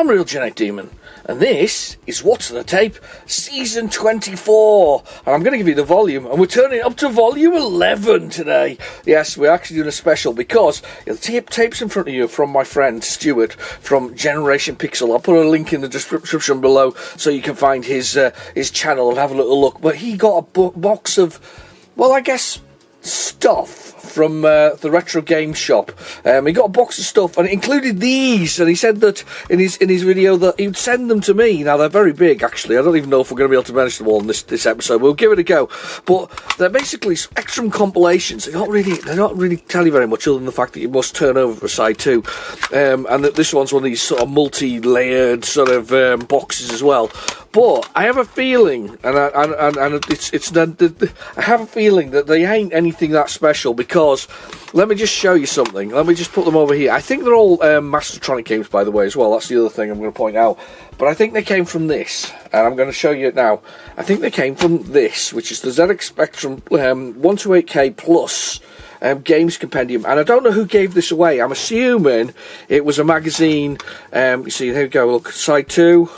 I'm Real Genetic Demon, and this is What's on the Tape, Season 24. And I'm going to give you the volume, and we're turning it up to Volume 11 today. Yes, we're actually doing a special, because the tapes in front of you from my friend Stuart from Generation Pixel. I'll put a link in the description below so you can find his channel and have a little look. But he got a box of, well, I guess, stuff from the Retrogames shop. He got a box of stuff, and it included these, and he said that in his video that he would send them to me. Now, they're very big, actually. I don't even know if we're going to be able to manage them all in this episode. We'll give it a go. But they're basically Spectrum compilations. They don't really tell you very much, other than the fact that you must turn over for side 2. And that this one's one of these sort of multi-layered sort of boxes as well. But I have a feeling, and I have a feeling that they ain't anything that special, because let me just show you something. Let me just put them over here. I think they're all Mastertronic games, by the way, as well. That's the other thing I'm going to point out. But I think they came from this, and I'm going to show you it now. I think they came from this, which is the ZX Spectrum 128K Plus Games Compendium. And I don't know who gave this away. I'm assuming it was a magazine. You see, here we go. Look, side 2.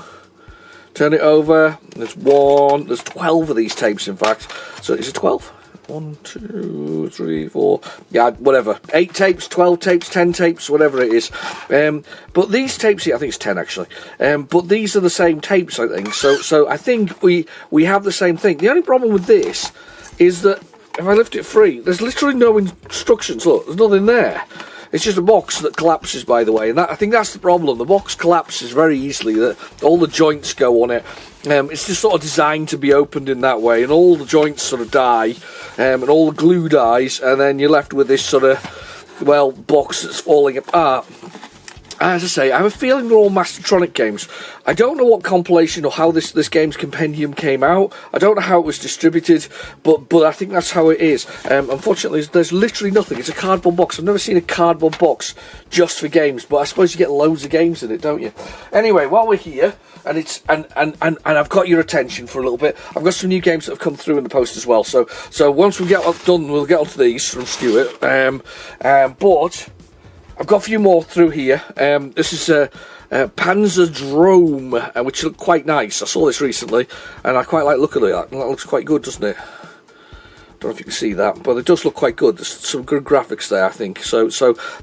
Turn it over. There's 12 of these tapes, in fact. So is it 12? 1, 2, 3, 4. Yeah, whatever. 8 tapes, 12 tapes, 10 tapes, whatever it is. But these tapes here, I think it's 10 actually. But these are the same tapes, I think. So I think we have the same thing. The only problem with this is that if I lift it free, there's literally no instructions. Look, there's nothing there. It's just a box that collapses, by the way, and I think that's the problem. The box collapses very easily. That all the joints go on it. It's just sort of designed to be opened in that way, and all the joints sort of die, and all the glue dies, and then you're left with this sort of, well, box that's falling apart. As I say, I have a feeling they're all Mastertronic games. I don't know what compilation or how this game's compendium came out. I don't know how it was distributed, but I think that's how it is. Unfortunately, there's literally nothing. It's a cardboard box. I've never seen a cardboard box just for games, but I suppose you get loads of games in it, don't you? Anyway, while we're here, and I've got your attention for a little bit, I've got some new games that have come through in the post as well. So once we get done, we'll get onto these from Stuart. But I've got a few more through here. This is Panzer Drome, which look quite nice. I saw this recently, and I quite like looking at that. That looks quite good, doesn't it? Don't know if you can see that, but it does look quite good. There's some good graphics there, I think. So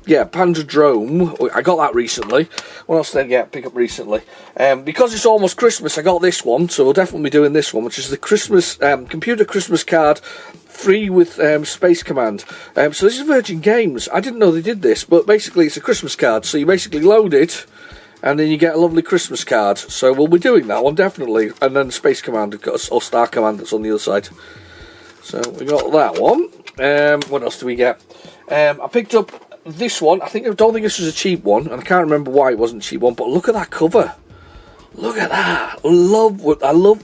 yeah, Panzer Drome. I got that recently. What else did I get? Pick up recently? Because it's almost Christmas, I got this one. So we'll definitely be doing this one, which is the Christmas computer Christmas card. Free with Space Command. So this is Virgin Games. I didn't know they did this, but basically it's a Christmas card. So you basically load it, and then you get a lovely Christmas card. So we'll be doing that one, definitely. And then Space Command, or Star Command, that's on the other side. So we got that one. What else do we get? I picked up this one. I don't think this was a cheap one, and I can't remember why it wasn't a cheap one, but look at that cover. Look at that. I love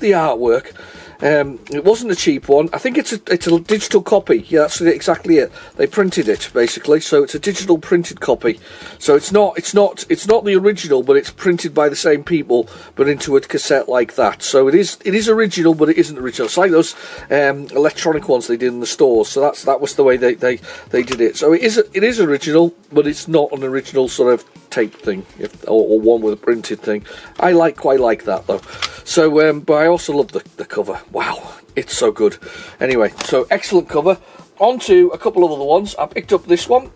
the artwork. It wasn't a cheap one. I think it's a digital copy. Yeah, that's exactly it. They printed it basically, so it's a digital printed copy. So it's not the original, but it's printed by the same people, but into a cassette like that. So it is original, but it isn't original. It's like those electronic ones they did in the stores. So that was the way they did it. So it is original, but it's not an original sort of tape thing, or one with a printed thing. I quite like that though. So, but I also love the cover. Wow, it's so good. Anyway, so excellent cover. On to a couple of other ones. I picked up this one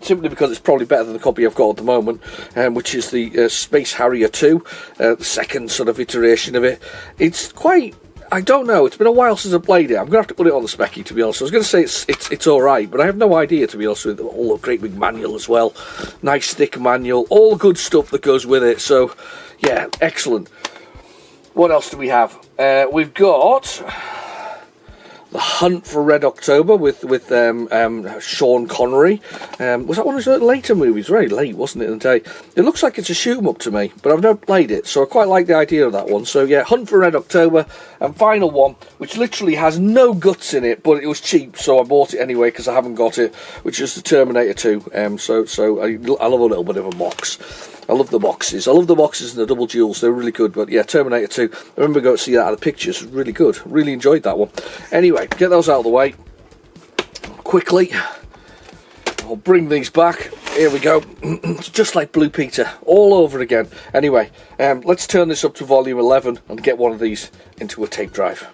simply because it's probably better than the copy I've got at the moment, which is the Space Harrier 2, the second sort of iteration of it. It's quite, I don't know, it's been a while since I played it. I'm going to have to put it on the specky, to be honest. I was going to say it's alright, but I have no idea, to be honest with you. All the great big manual as well. Nice thick manual, all the good stuff that goes with it. So, yeah, excellent. What else do we have? We've got The Hunt for Red October with Sean Connery. Was that one of his later movies? Very late, wasn't it, in the day? It looks like it's a shoot-em-up to me, but I've never played it, so I quite like the idea of that one. So yeah, Hunt for Red October. And final one, which literally has no guts in it, but it was cheap, so I bought it anyway because I haven't got it, which is the Terminator 2. So I love a little bit of a box. I love the boxes. I love the boxes and the double jewels. They're really good. But yeah, Terminator 2. I remember going to see that at the pictures. It was really good. Really enjoyed that one. Anyway, get those out of the way quickly. I'll bring these back. Here we go. It's just like Blue Peter, all over again. Anyway, let's turn this up to volume 11 and get one of these into a tape drive.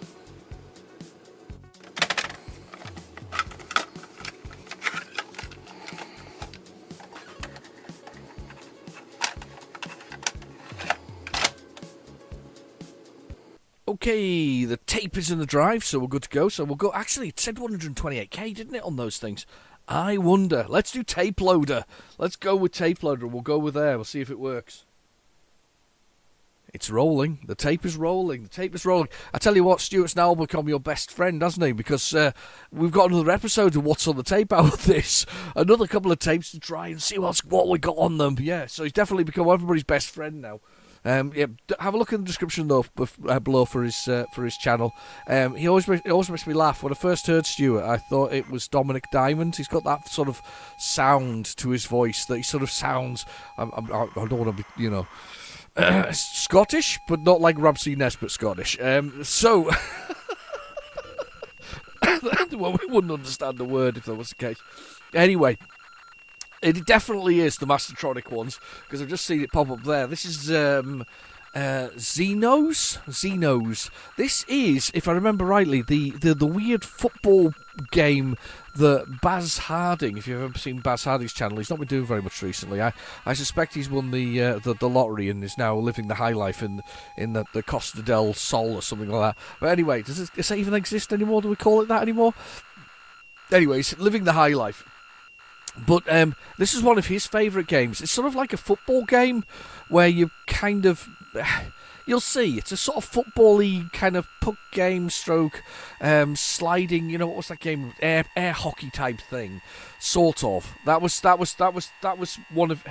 Okay, the tape is in the drive, so we're good to go. So we'll go. Actually, it said 128k, didn't it, on those things? I wonder. Let's do tape loader. Let's go with tape loader. We'll go with there. We'll see if it works. It's rolling. The tape is rolling. The tape is rolling. I tell you what, Stuart's now become your best friend, hasn't he? Because we've got another episode of What's on the Tape out of this. Another couple of tapes to try and see what we got on them. Yeah, so he's definitely become everybody's best friend now. Yeah, have a look in the description though below for his channel. It always makes me laugh. When I first heard Stuart, I thought it was Dominic Diamond. He's got that sort of sound to his voice that he sort of sounds. I don't want to be, Scottish, but not like Ramsey Nesbitt Scottish. So well, we wouldn't understand the word if that was the case. Anyway. It definitely is the Mastertronic ones, because I've just seen it pop up there. This is Xenos. This is, if I remember rightly, the weird football game that Baz Harding, if you've ever seen Baz Harding's channel, he's not been doing very much recently. I suspect he's won the lottery and is now living the high life in the Costa del Sol or something like that. But anyway, does it even exist anymore? Do we call it that anymore? Anyways, living the high life. But this is one of his favourite games. It's sort of like a football game where you kind of... You'll see, it's a sort of football-y kind of puck game stroke, sliding, what was that game? Air hockey type thing. Sort of. That was one of...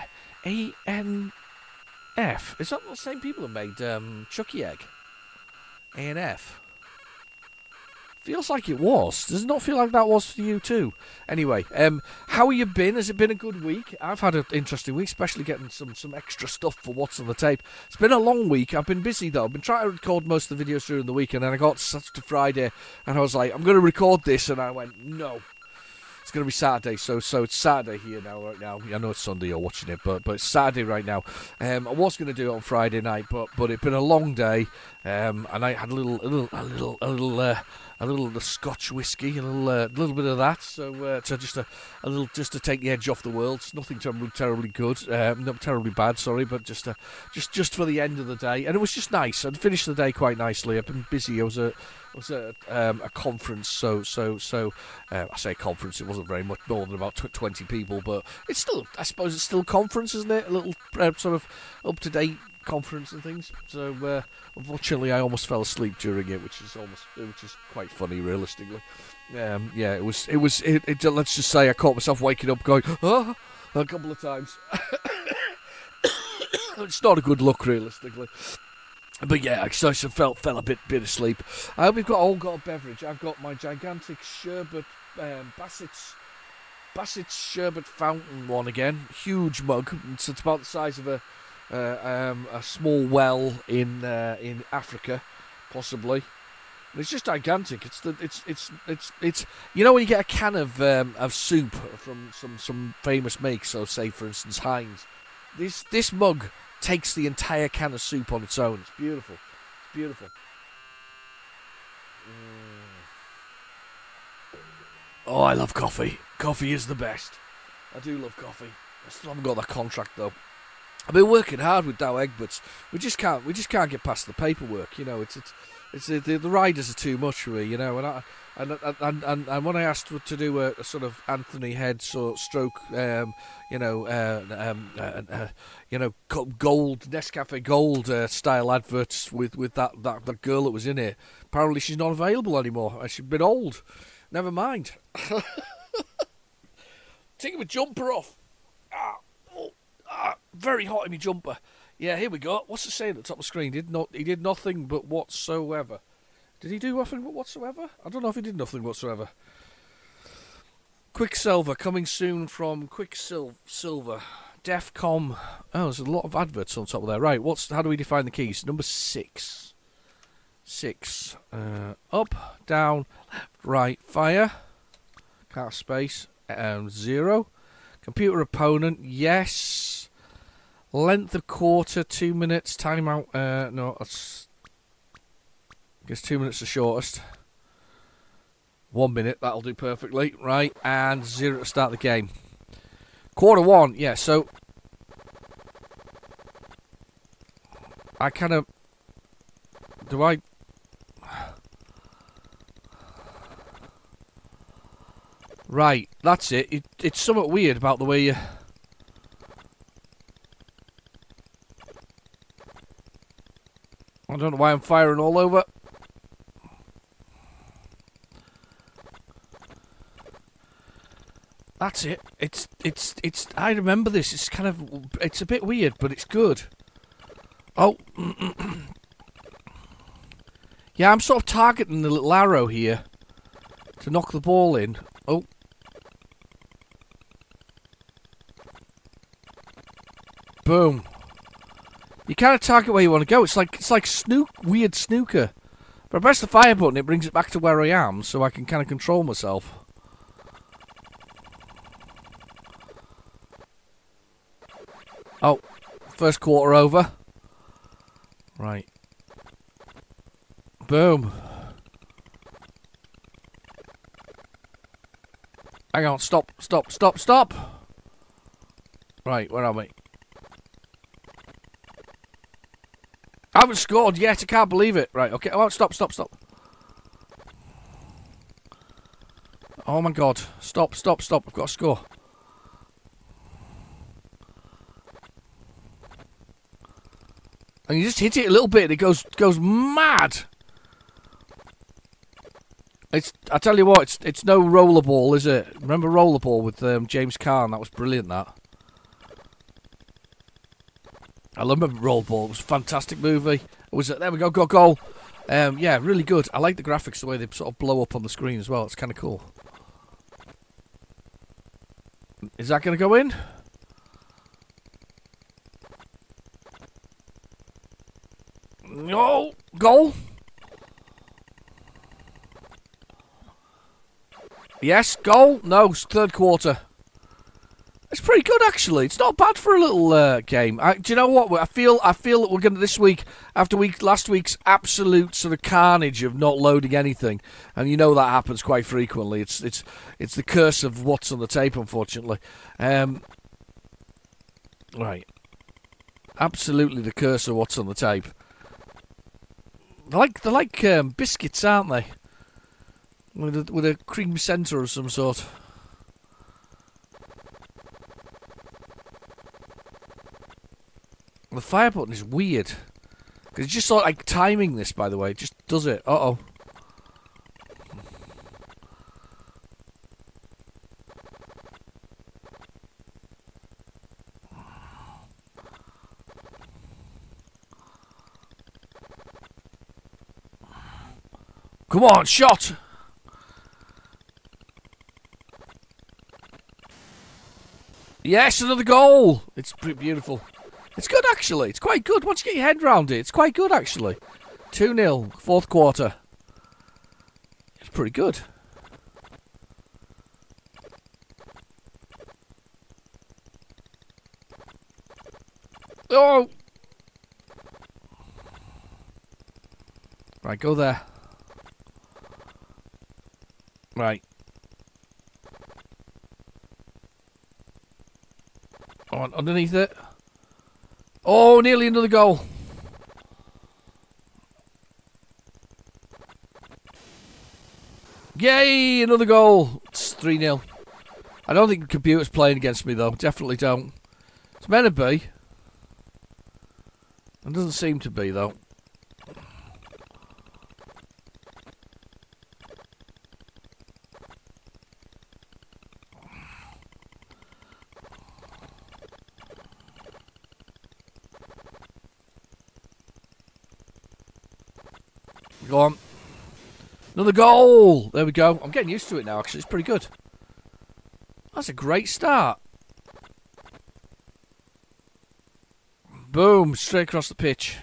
ANF. Is that the same people who made Chucky Egg? ANF. Feels like it was. Does it not feel like that was for you too? Anyway, how have you been? Has it been a good week? I've had an interesting week, especially getting some extra stuff for What's on the Tape. It's been a long week. I've been busy though. I've been trying to record most of the videos during the week, and then I got to Friday, and I was like, I'm going to record this, and I went, no. It's going to be Saturday, so it's Saturday here now, right now. I know it's Sunday you're watching it, but it's Saturday right now. I was going to do it on Friday night, but it's been a long day, and I had a little Scotch whiskey, a little bit of that, so just to take the edge off the world. It's nothing terribly good, not terribly bad, sorry, but just for the end of the day, and it was just nice. I'd finished the day quite nicely. I've been busy. I was at a conference, so I say conference, it wasn't very much more than about 20 people, but it's still, I suppose it's still conference, isn't it? A little sort of up-to-date conference and things. So unfortunately I almost fell asleep during it, which is quite funny realistically. Yeah, it was let's just say I caught myself waking up going, oh, a couple of times. It's not a good look realistically. But yeah, I sort of fell a bit asleep. I hope we've all got a beverage. I've got my gigantic sherbet, Bassett's sherbet fountain one again. Huge mug. It's about the size of a small well in Africa, possibly. And it's just gigantic. It's when you get a can of soup from some famous make, so say for instance Heinz. This mug takes the entire can of soup on its own. It's beautiful. It's beautiful. Oh, I love coffee. Coffee is the best. I do love coffee. I still haven't got that contract though. I've been working hard with Dow Egberts. We just can't get past the paperwork. It's the riders are too much for me. And when I asked to do a sort of Anthony Head stroke, gold Nescafe Gold style adverts with that girl that was in it. Apparently she's not available anymore. She's been old. Never mind. Taking my jumper off. Very hot in my jumper. Yeah, here we go. What's it saying at the top of the screen? He did nothing but whatsoever. Did he do nothing but whatsoever? I don't know if he did nothing whatsoever. Quicksilver coming soon from Quicksilver. Defcom. Oh, there's a lot of adverts on top of there. Right, how do we define the keys? Number 6. 6. Up, down, left, right, fire. Cast space. 0. Computer opponent, yes. Length of quarter, 2 minutes. Timeout, no, that's... I guess 2 minutes the shortest. 1 minute, that'll do perfectly. Right, and 0 to start the game. Quarter 1, yeah, so... I kind of... Do I... Right, that's it. It's somewhat weird about the way you... I don't know why I'm firing all over. That's it. It's. I remember this. It's kind of. It's a bit weird, but it's good. Oh. Yeah, I'm sort of targeting the little arrow here to knock the ball in. Oh. Boom. You kind of target where you want to go. It's like weird snooker. If I press the fire button, it brings it back to where I am, so I can kind of control myself. Oh, first quarter over. Right. Boom. Hang on, stop. Right, where are we? I haven't scored yet, I can't believe it. Right, okay, oh, stop. Oh my god, stop, I've got to score. And you just hit it a little bit, it goes mad. I tell you what, it's no rollerball, is it? Remember rollerball with James Caan? That was brilliant, that. I remember rollerball, it was a fantastic movie. It was, there we go, goal. Yeah, really good. I like the graphics, the way they sort of blow up on the screen as well. It's kind of cool. Is that going to go in? No, goal. Yes, goal. No, it's third quarter. It's pretty good actually. It's not bad for a little game. Do you know what? I feel that we're going to this week after last week's absolute sort of carnage of not loading anything, and you know that happens quite frequently. It's the curse of what's on the tape, unfortunately. Right, absolutely the curse of what's on the tape. They're like biscuits, aren't they? With a cream centre of some sort. The fire button is weird. Because it's just sort of like timing this, by the way. It just does it. Uh-oh. Come on, shot! Yes, another goal! It's pretty beautiful. It's good, actually. It's quite good. Once you get your head round it, it's quite good, actually. 2-0, fourth quarter. It's pretty good. Oh! Right, go there. Right. On underneath it. Oh, nearly another goal. Yay, another goal. It's 3-0. I don't think the computer's playing against me, though. Definitely don't. It's meant to be. It doesn't seem to be, though. Go on. Another goal! There we go. I'm getting used to it now, actually. It's pretty good. That's a great start. Boom. Straight across the pitch.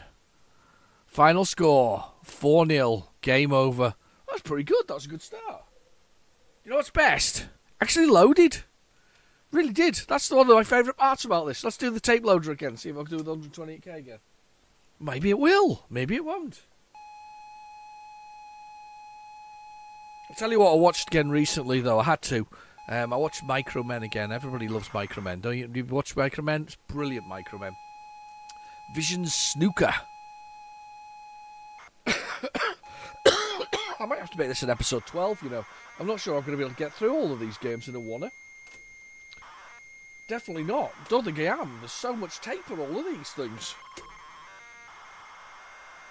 Final score. 4-0. Game over. That's pretty good. That was a good start. You know what's best? Actually loaded. Really did. That's one of my favourite parts about this. Let's do the tape loader again. See if I can do the 128k again. Maybe it will. Maybe it won't. I'll tell you what I watched again recently, though. I had to. I watched Micromen again. Everybody loves Micromen, don't you? Do you watch Micromen? It's brilliant, Micromen. Vision Snooker. I might have to make this an episode 12, you know. I'm not sure I'm going to be able to get through all of these games in a one. Definitely not. Don't think I am. There's so much tape on all of these things.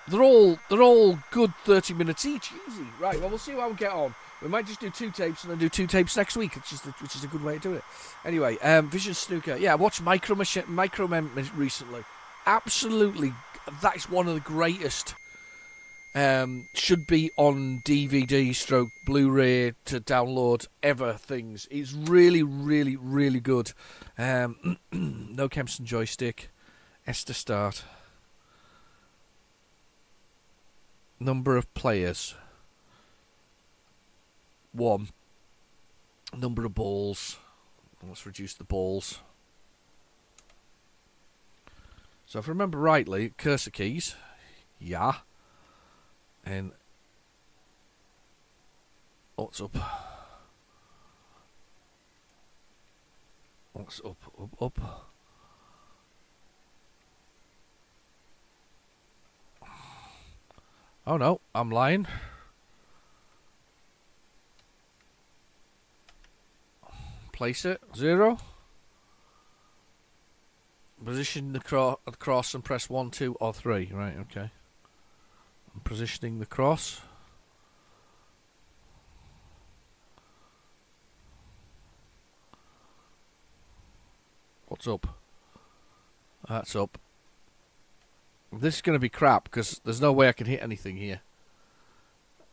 They're all good 30 minutes each, easy. Right, well, we'll see how we get on. We might just do 2 tapes and then do 2 tapes next week, which is a good way to do it. Anyway, Vision Snooker. Yeah, I watched Micromen recently. Absolutely, that is one of the greatest. Should be on DVD / Blu-ray to download ever things. It's really, really, really good. No Kempston joystick. S to start. Number of players. 1. Number of balls. Let's reduce the balls. So if I remember rightly, cursor keys. Yeah. And what's up? What's up? Oh no, I'm lying. Place it. 0. Position the cross and press 1, 2, or 3. Right, okay. I'm positioning the cross. What's up? That's up. This is going to be crap because there's no way I can hit anything here.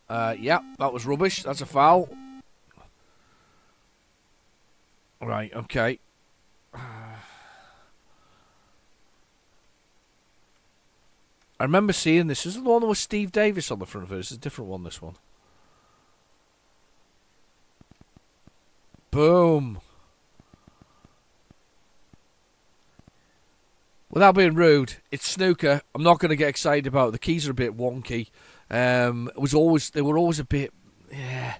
Yeah, that was rubbish. That's a foul. Right, okay. I remember seeing this. This is the one with Steve Davis on the front of it. This is a different one, this one. Boom. Without being rude, it's snooker. I'm not going to get excited about it. The keys are a bit wonky. They were always a bit, yeah,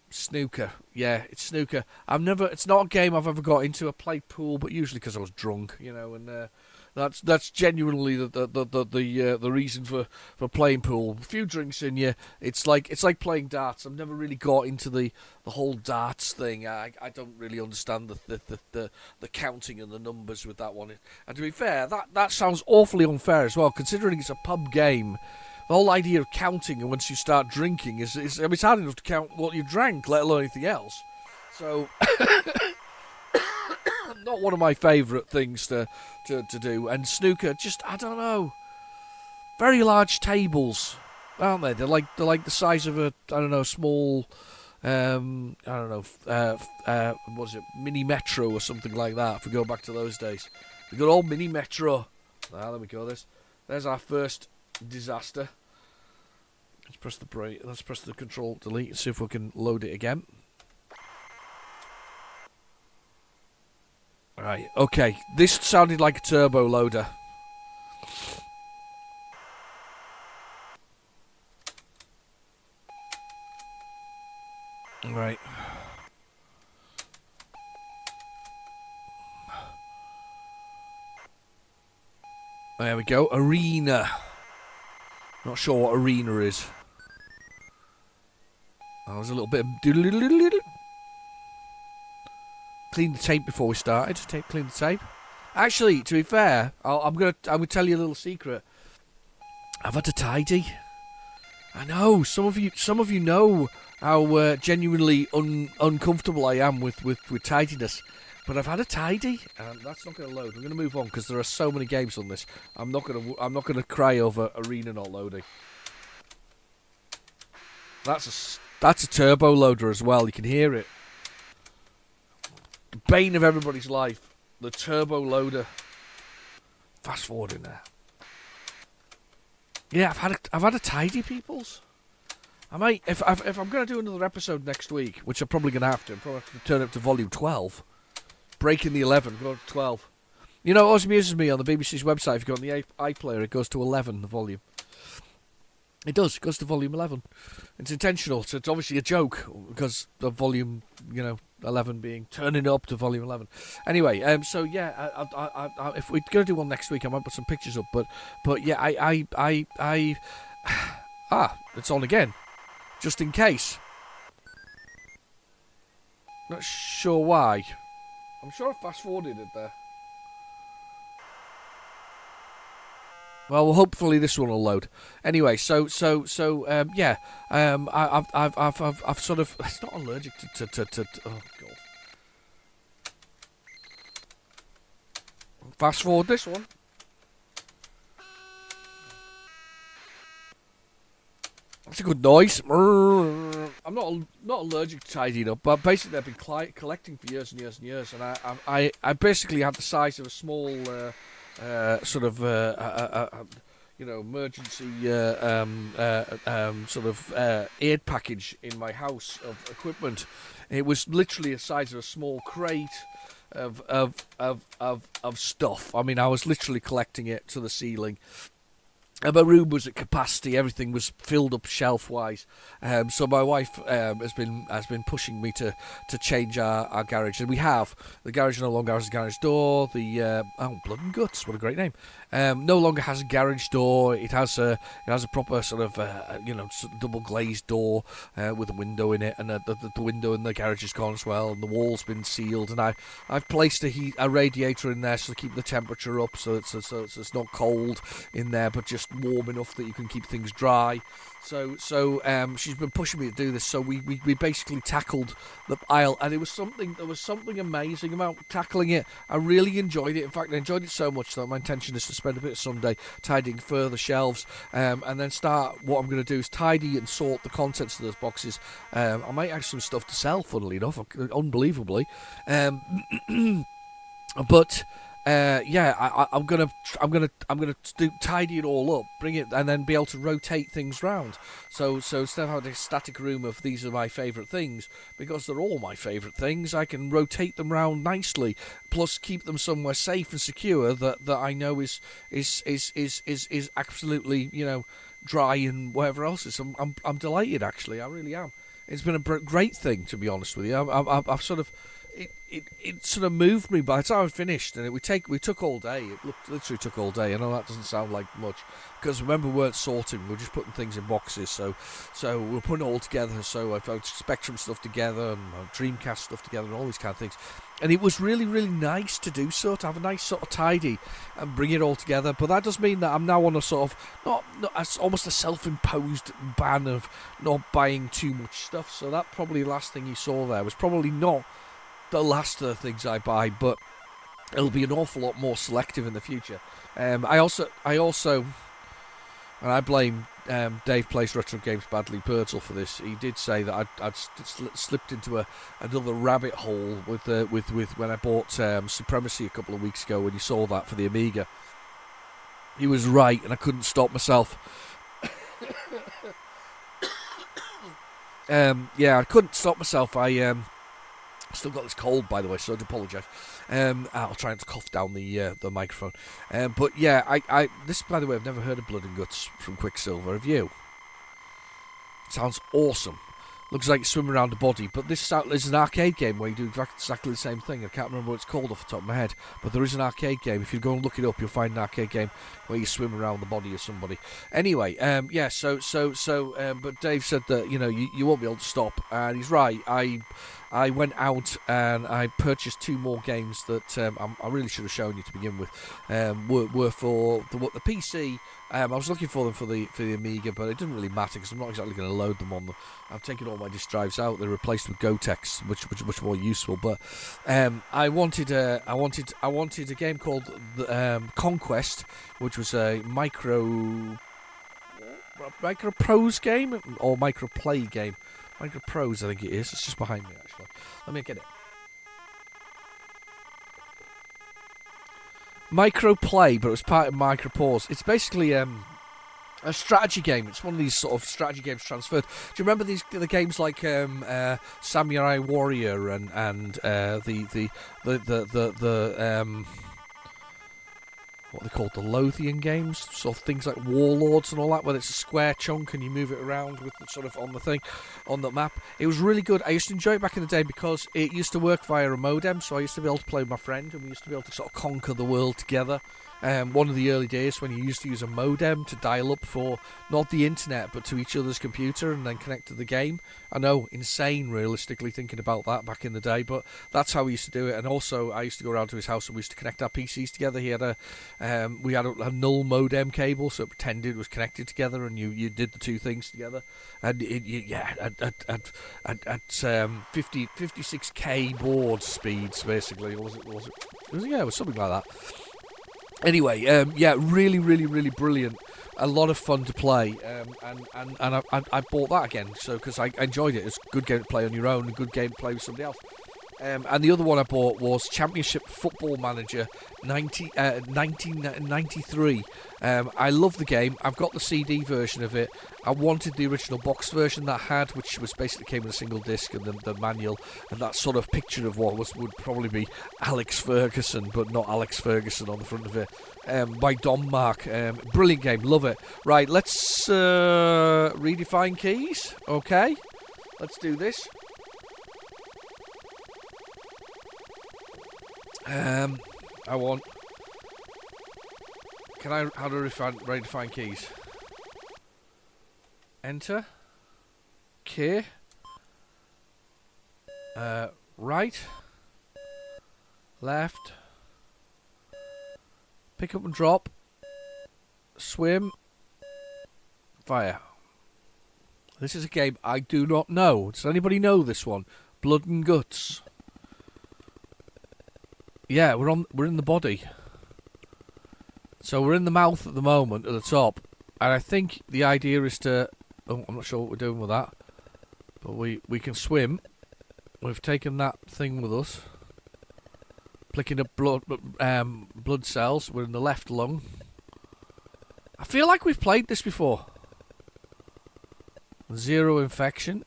snooker. Yeah, it's snooker. It's not a game I've ever got into. I played pool, but usually because I was drunk, you know, and that's genuinely the reason for playing pool. A few drinks in you, it's like playing darts. I've never really got into the whole darts thing. I don't really understand the counting and the numbers with that one. And to be fair, that sounds awfully unfair as well, considering it's a pub game. The whole idea of counting and once you start drinking is it's hard enough to count what you drank, let alone anything else. So. Not one of my favourite things to do. And snooker, just, I don't know. Very large tables, aren't they? They're like the size of a, I don't know, small, I don't know, what was it, mini metro or something like that, if we go back to those days. The good old mini metro. Ah, there we go. There's our first disaster. Let's press the brake. Let's press the control delete and see if we can load it again. Right, okay. This sounded like a turbo loader. Right. There we go. Arena. Not sure what arena is. That was a little bit of doodle-doodle-doodle. Clean the tape before we started. Clean the tape. Actually, to be fair, I'm gonna tell you a little secret. I've had to tidy. I know some of you know how genuinely uncomfortable I am with tidiness, but I've had a tidy, and that's not going to load. I'm going to move on because there are so many games on this. I'm not going to cry over arena not loading. That's a turbo loader as well. You can hear it. The bane of everybody's life. The turbo loader. Fast forward in there. Yeah, I've had a tidy, peoples. I might if I'm going to do another episode next week, which I'm probably going to have to. I'm probably have to turn up to volume 12. breaking the 11, go to 12. You know, it always amuses me on the BBC's website, if you go on the iPlayer, it goes to 11, the volume. It does. It goes to volume 11. It's intentional, so it's obviously a joke, because the volume, 11 being turning up to volume 11. Anyway, so yeah, if we're going to do one next week, I might put some pictures up, but yeah, it's on again, just in case. Not sure why. I'm sure I fast-forwarded it there. Well, hopefully this one will load. Anyway, I've sort of. It's not allergic to. Oh god. Fast forward this one. That's a good noise. I'm not allergic to tidying up, but basically I've been collecting for years and years and years, and I basically had the size of a small. Emergency aid package in my house of equipment. It was literally the size of a small crate of stuff. I mean, I was literally collecting it to the ceiling. And my room was at capacity. Everything was filled up shelf-wise. So my wife has been pushing me to change our garage, and we have. The garage no longer has a garage door. The Blood and Guts, what a great name. No longer has a garage door. It has a proper sort of double glazed door with a window in it, and the window in the garage is gone as well, and the wall's been sealed. And I've placed a radiator in there so to keep the temperature up, so it's not cold in there, but just warm enough that you can keep things dry. So she's been pushing me to do this. So we basically tackled the aisle, and there was something amazing about tackling it. I really enjoyed it. In fact, I enjoyed it so much that my intention is to spend a bit of Sunday tidying further shelves, and then what I'm going to do is tidy and sort the contents of those boxes. I might have some stuff to sell, funnily enough, unbelievably, but. I'm gonna tidy it all up, bring it, and then be able to rotate things round. So instead of having a static room of these are my favourite things, because they're all my favourite things, I can rotate them round nicely. Plus, keep them somewhere safe and secure that I know is absolutely dry and whatever else is. I'm delighted, actually. I really am. It's been a great thing, to be honest with you. I've sort of. It sort of moved me by the time I finished, and we took all day. It literally took all day. I know that doesn't sound like much, because remember, we weren't sorting. We were just putting things in boxes. So we're putting it all together. So I found Spectrum stuff together and Dreamcast stuff together and all these kind of things. And it was really, really nice to do so, to have a nice sort of tidy and bring it all together. But that does mean that I'm now on a sort of not almost a self-imposed ban of not buying too much stuff. So that probably the last thing you saw there was probably not the last of the things I buy, but it'll be an awful lot more selective in the future. I also, and I blame Dave Plays Retrogames badly, Birdsall, for this. He did say that I'd slipped into another rabbit hole with when I bought Supremacy a couple of weeks ago. When you saw that for the Amiga, he was right, and I couldn't stop myself. I couldn't stop myself. I still got this cold, by the way, so I do apologise. I'll try and cough down the microphone. But yeah, this, by the way, I've never heard of Blood and Guts from Quicksilver. Have you? Sounds awesome. Looks like you swim around a body, but this is an arcade game where you do exactly the same thing. I can't remember what it's called off the top of my head, but there is an arcade game. If you go and look it up, you'll find an arcade game where you swim around the body of somebody. Anyway, but Dave said that you won't be able to stop, and he's right. I went out and I purchased 2 more games that I really should have shown you to begin with. Were for the PC. I was looking for them for the Amiga, but it didn't really matter because I'm not exactly going to load them on them. I've taken all my disk drives out; they're replaced with Gotex, which much more useful. But I wanted a game called Conquest, which was a micro prose game or micro play game. Micro Prose, I think it is. It's just behind me, actually. Let me get it. Micro Play, but it was part of Micro Pause. It's basically a a strategy game. It's one of these sort of strategy games transferred. Do you remember the games like Samurai Warrior and the what are they called, the Lothian games, sort of things like Warlords and all that, where it's a square chunk and you move it around with the sort of on the thing, on the map. It was really good. I used to enjoy it back in the day because it used to work via a modem, so I used to be able to play with my friend and we used to be able to sort of conquer the world together. One of the early days when you used to use a modem to dial up for not the internet but to each other's computer and then connect to the game. I know, insane realistically thinking about that back in the day, but that's how we used to do it. And also I used to go around to his house and we used to connect our PCs together. He had we had a null modem cable, so it pretended it was connected together and you did the two things together. And at 56k baud speeds basically, or was it yeah, it was something like that. Anyway, yeah, really brilliant. A lot of fun to play, and I bought that again, so because I enjoyed it. It's a good game to play on your own, a good game to play with somebody else. And the other one I bought was Championship Football Manager 1993. I love the game. I've got the CD version of it. I wanted the original box version that had, which was basically came with a single disc and the manual, and that sort of picture of what would probably be Alex Ferguson, but not Alex Ferguson on the front of it, by Don Mark. Brilliant game, love it. Right, let's redefine keys. Okay, let's do this. I want. How do I redefine keys? Enter. Okay. Right. Left. Pick up and drop. Swim. Fire. This is a game I do not know. Does anybody know this one? Blood and Guts. Yeah, we're in the body. So we're in the mouth at the moment, at the top. And I think the idea is to... Oh, I'm not sure what we're doing with that. But we can swim. We've taken that thing with us. Picking up blood cells. We're in the left lung. I feel like we've played this before. 0 infection.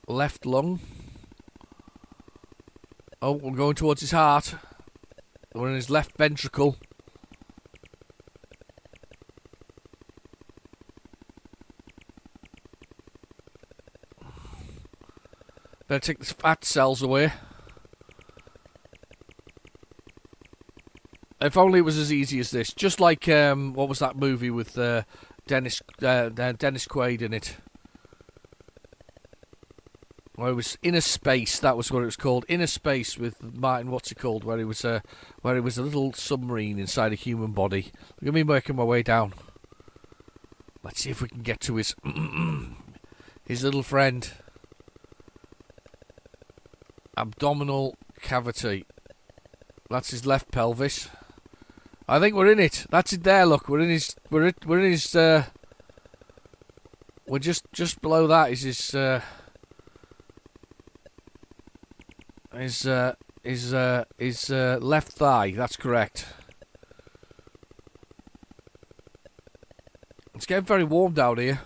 Left lung. Oh, we're going towards his heart. We're in his left ventricle. Better take the fat cells away. If only it was as easy as this. Just like, what was that movie with Dennis Quaid in it? Where it was Inner Space, that was what it was called. Inner Space with Martin, what's it called? Where it was a little submarine inside a human body. Look at me working my way down. Let's see if we can get to his his little friend. Abdominal cavity. That's his left pelvis. I think we're in it. That's it there, look. We're in his we're just below that is his left thigh. That's correct. It's getting very warm down here.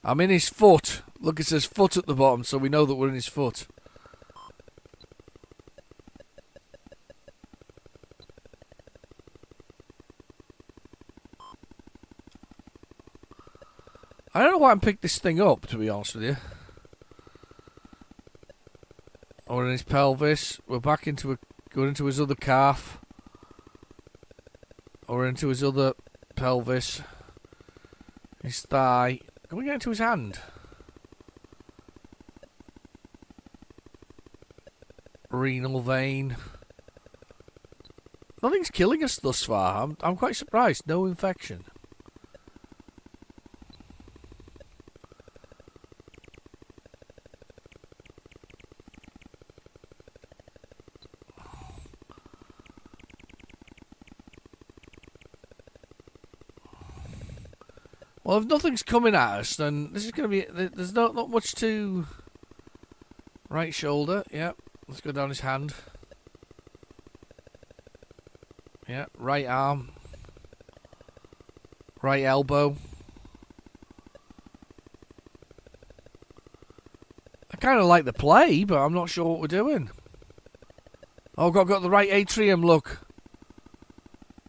I'm in his foot. Look, it says foot at the bottom, so we know that we're in his foot. I don't know why I picked this thing up, to be honest with you. We're in his pelvis. We're back going into his other calf. Or into his other pelvis. His thigh. Can we get into his hand? Renal vein. Nothing's killing us thus far. I'm quite surprised. No infection. Well, if nothing's coming at us, then this is going to be... There's not much to... Right shoulder, yeah. Let's go down his hand. Yeah, right arm. Right elbow. I kind of like the play, but I'm not sure what we're doing. Oh, got the right atrium, look.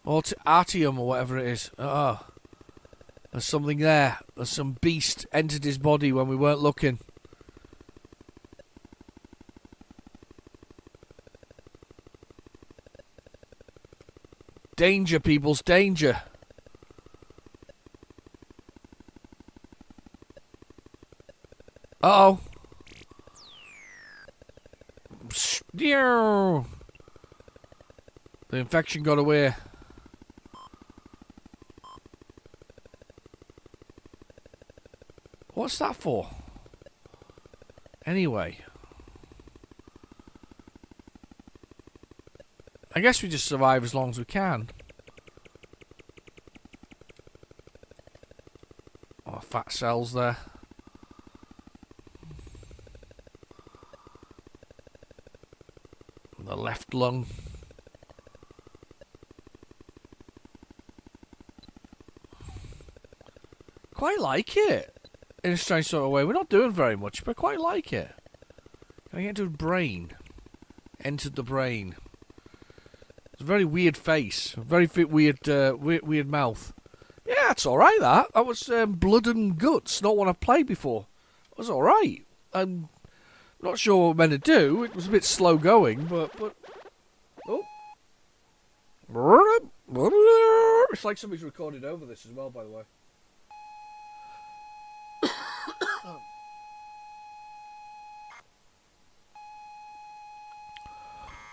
Or artium, or whatever it is. Oh. There's something there. There's some beast entered his body when we weren't looking. Danger, peoples, danger. Uh-oh. The infection got away. What's that for? Anyway. I guess we just survive as long as we can. Oh, fat cells there. The left lung. Quite like it. In a strange sort of way. We're not doing very much, but I quite like it. Can I get into the brain? Entered the brain. It's a very weird face. Very weird mouth. Yeah, it's alright, that. That was Blood and Guts. Not one I've played before. It was alright. I'm not sure what we're meant to do. It was a bit slow going, but... Oh. It's like somebody's recorded over this as well, by the way.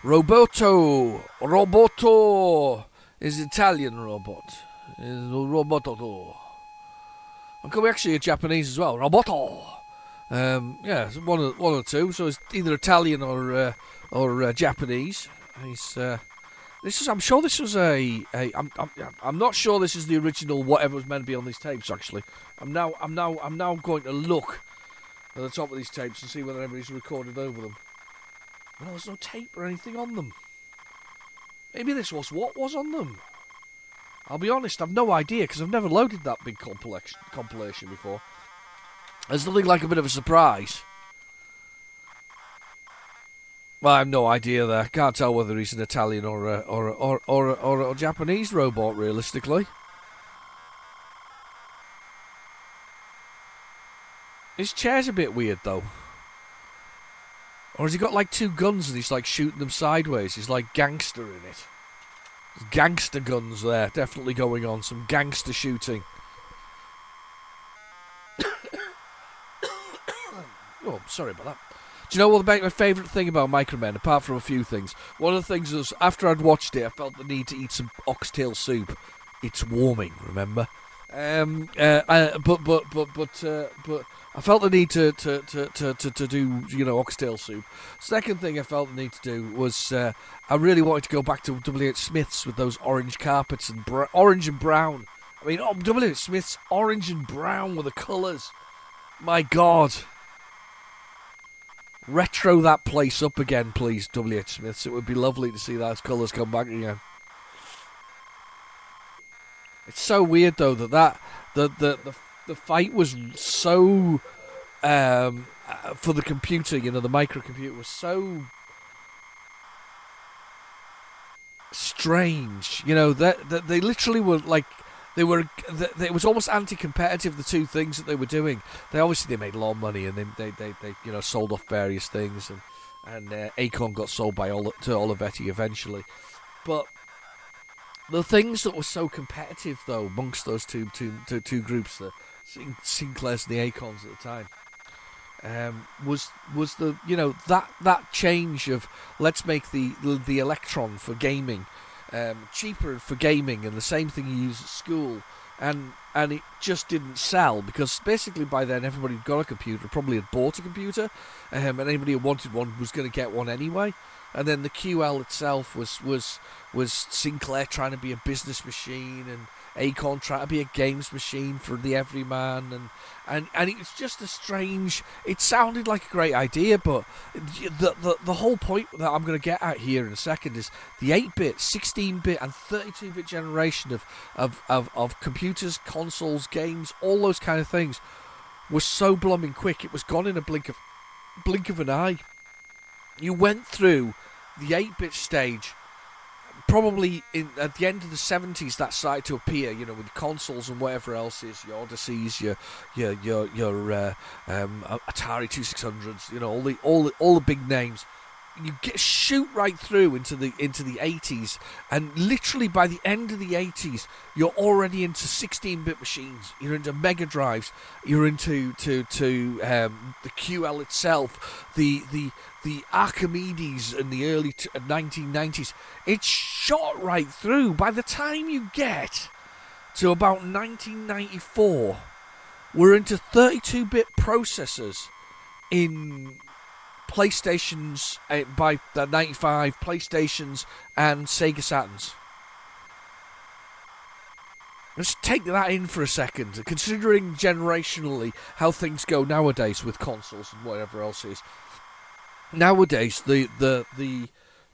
Roboto is Italian robot. Is Roboto. And can we actually a Japanese as well? Roboto. Yeah, it's one or two. So it's either Italian or Japanese. He's this is. I'm sure this was I'm not sure this is the original whatever was meant to be on these tapes. Actually, I'm now going to look at the top of these tapes and see whether anybody's recorded over them. Well, there's no tape or anything on them. Maybe this was what was on them. I'll be honest, I've no idea because I've never loaded that big compilation before. There's nothing like a bit of a surprise. Well, I have no idea there. Can't tell whether he's an Italian or a Japanese robot, realistically. His chair's a bit weird, though. Or has he got like two guns and he's like shooting them sideways? He's like gangster in it. There's gangster guns there, definitely going on. Some gangster shooting. Oh, sorry about that. Do you know what my favourite thing about Micromen, apart from a few things? One of the things was, after I'd watched it, I felt the need to eat some oxtail soup. It's warming, remember? But I felt the need to do, oxtail soup. Second thing I felt the need to do was I really wanted to go back to W.H. Smith's with those orange carpets and orange and brown. I mean, W.H. Smith's orange and brown with the colours. My God. Retro that place up again, please, W.H. Smith's. It would be lovely to see those colours come back again. It's so weird, though, that the fight was so for the computer, the microcomputer was so strange. That they literally were like it was almost anti-competitive, the two things that they were doing. They made a lot of money and they sold off various things and Acorn got sold to Olivetti eventually, but the things that were so competitive, though, amongst those two groups, the Sinclairs and the Acorns at the time, was the that change of let's make the Electron for gaming cheaper for gaming and the same thing you use at school, and it just didn't sell because basically by then everybody had got a computer, probably had bought a computer, and anybody who wanted one was going to get one anyway. And then the QL itself was Sinclair trying to be a business machine, and Acorn trying to be a games machine for the everyman, and it was just a strange. It sounded like a great idea, but the whole point that I'm going to get at here in a second is the 8-bit, 16-bit, and 32-bit generation of computers, consoles, games, all those kind of things was so blooming quick. It was gone in a blink of an eye. You went through the 8-bit stage. Probably at the end of the 70s, that started to appear. You know, with consoles and whatever else is your Odysseys, your Atari 2600s. You know, all the big names. You shoot right through into the 80s, and literally by the end of the 80s, you're already into 16-bit machines. You're into Mega Drives. You're into the QL itself, the Archimedes in the early 1990s. It's shot right through. By the time you get to about 1994, we're into 32-bit processors in PlayStations, by the 95, PlayStations and Sega Saturns. Let's take that in for a second, considering generationally how things go nowadays with consoles and whatever else is. Nowadays, the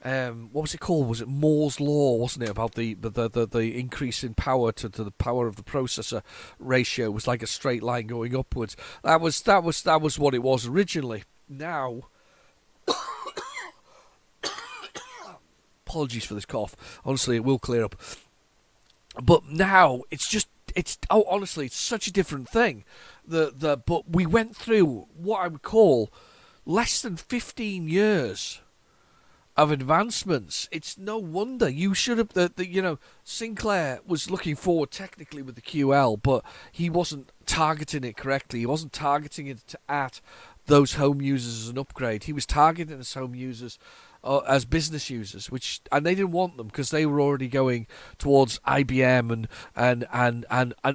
what was it called? Was it Moore's Law? Wasn't it, about the increase in power to the power of the processor ratio was like a straight line going upwards. That was what it was originally. Now, apologies for this cough. Honestly, it will clear up. But now honestly, it's such a different thing. But we went through what I would call less than 15 years of advancements. It's no wonder you should have. Sinclair was looking forward technically with the QL, but he wasn't targeting it correctly. He wasn't targeting it at those home users as an upgrade. He was targeting his home users as business users, and they didn't want them because they were already going towards IBM and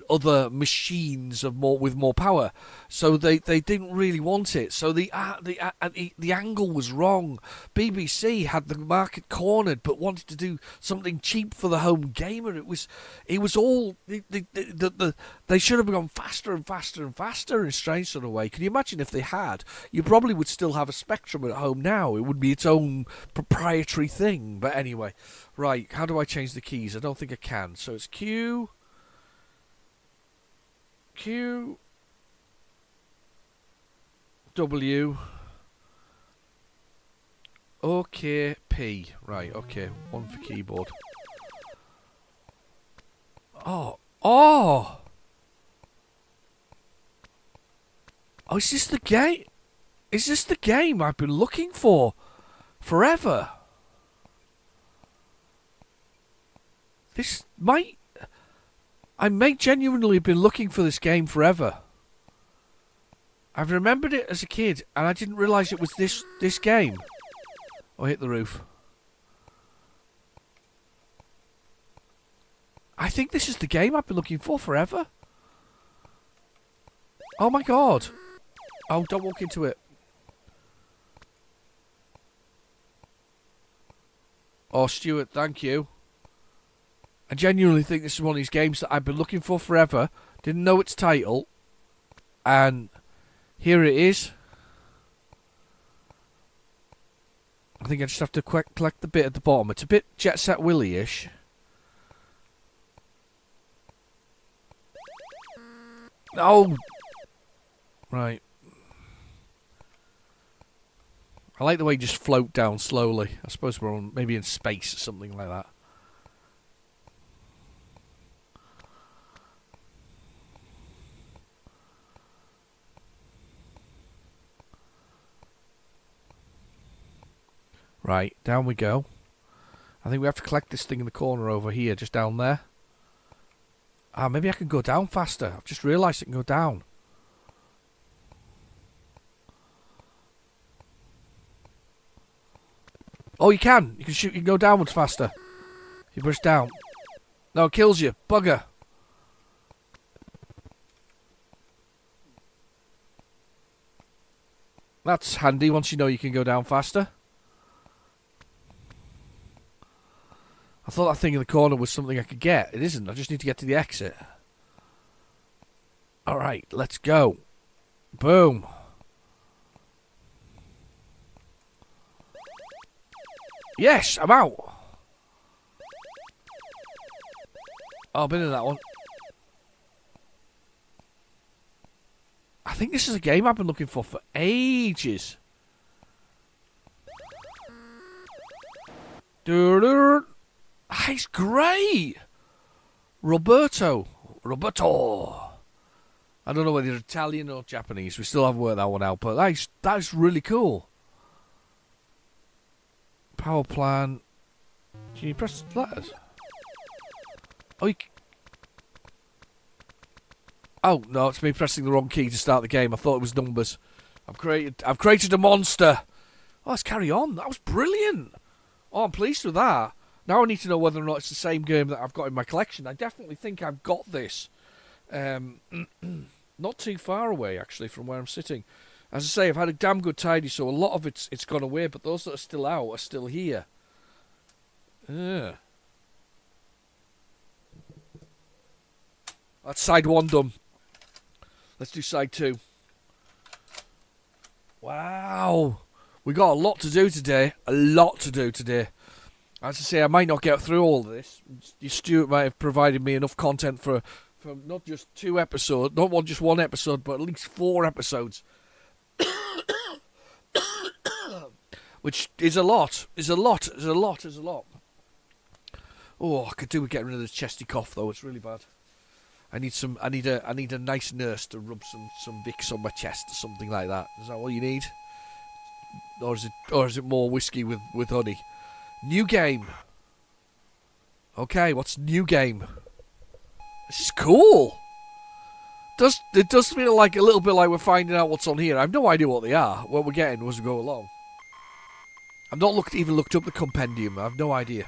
other machines with more power. So they didn't really want it. So the angle was wrong. BBC had the market cornered, but wanted to do something cheap for the home gamer. It was all they should have gone faster and faster and faster in a strange sort of way. Can you imagine if they had? You probably would still have a Spectrum at home now. It would be its own proprietary thing. But anyway, right, how do I change the keys? I don't think I can. So it's Q, W, OK, P. Right, okay, one for keyboard. Oh, is this the game? Is this the game I've been looking for forever? I may genuinely have been looking for this game forever. I've remembered it as a kid, and I didn't realise it was this game. Oh, hit the roof. I think this is the game I've been looking for forever. Oh my god. Oh, don't walk into it. Oh, Stuart, thank you. I genuinely think this is one of these games that I've been looking for forever. Didn't know its title. And here it is. I think I just have to collect the bit at the bottom. It's a bit Jet Set Willy-ish. Oh! Right. I like the way you just float down slowly. I suppose we're maybe in space or something like that. Right, down we go. I think we have to collect this thing in the corner over here, just down there. Ah, maybe I can go down faster. I've just realised it can go down. Oh, you can. You can shoot. You can go downwards faster. You push down. No, it kills you. Bugger. That's handy once you know you can go down faster. I thought that thing in the corner was something I could get. It isn't. I just need to get to the exit. Alright, let's go. Boom. Yes, I'm out. Oh, I've been in that one. I think this is a game I've been looking for ages. Ah, it's great. Roberto. I don't know whether you're Italian or Japanese. We still haven't worked that one out, but that's really cool. Power plant. Can you press letters? Oh no, it's me pressing the wrong key to start the game. I thought it was numbers. I've created a monster. Oh, let's carry on. That was brilliant. Oh, I'm pleased with that. Now I need to know whether or not it's the same game that I've got in my collection. I definitely think I've got this. Not too far away, actually, from where I'm sitting. As I say, I've had a damn good tidy, so a lot of it's gone away, but those that are still out are still here. That's side 1 done. Let's do side 2. Wow. We got a lot to do today. As I say, I might not get through all of this. Stuart might have provided me enough content for not just 2 episodes, not just 1 episode, but at least 4 episodes. Which is a lot. Oh, I could do with getting rid of this chesty cough though. It's really bad. I need a nice nurse to rub some Vicks on my chest or something like that. Is that all you need? Or is it more whiskey with honey? New game. Okay, what's new game? This is cool. It does feel like a little bit like we're finding out what's on here. I have no idea what they are, what we're getting as we go along. I've not even looked up the compendium. I have no idea.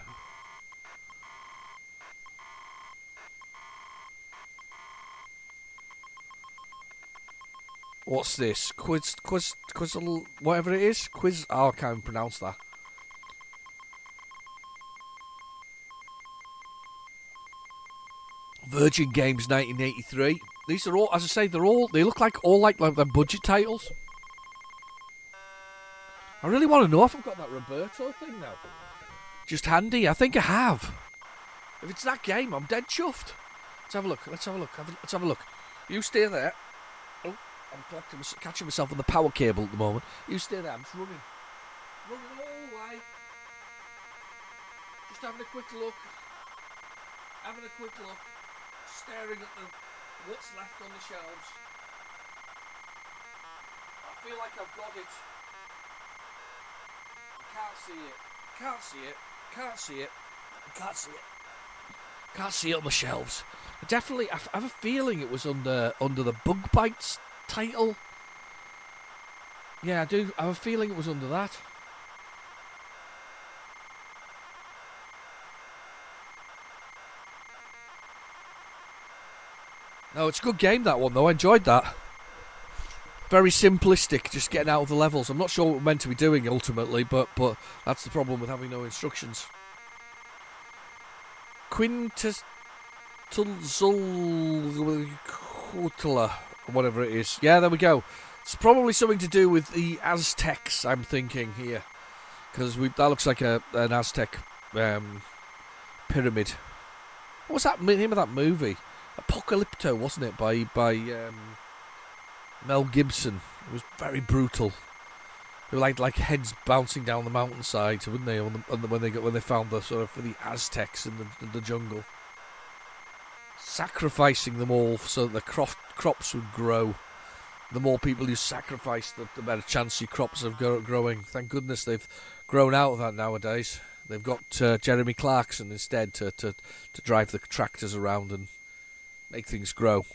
What's this? Quiz, whatever it is? Quiz, oh, I can't even pronounce that. Virgin Games 1983. These are all, as I say, they look like their budget titles. I really want to know if I've got that Roberto thing now. Just handy. I think I have. If it's that game, I'm dead chuffed. Let's have a look. You stay there. Oh, I'm catching myself on the power cable at the moment. You stay there. I'm just running all the way. Just having a quick look. Staring at what's left on the shelves. I feel like I've got it. Can't see it on the shelves. I have a feeling it was under the Bug Bites title. Yeah, I do. I have a feeling it was under that. No, it's a good game, that one, though. I enjoyed that. Very simplistic, just getting out of the levels. I'm not sure what we're meant to be doing, ultimately, but that's the problem with having no instructions. Quintessula, whatever it is. Yeah, there we go. It's probably something to do with the Aztecs, I'm thinking, here. Because that looks like an Aztec pyramid. What was that name of that movie? Apocalypto, wasn't it, by Mel Gibson? It was very brutal. They were like heads bouncing down the mountainside, wouldn't they? When they found the sort of the Aztecs in the jungle, sacrificing them all so that the crops would grow. The more people you sacrifice, the better chance your crops of growing. Thank goodness they've grown out of that nowadays. They've got Jeremy Clarkson instead to drive the tractors around and make things grow.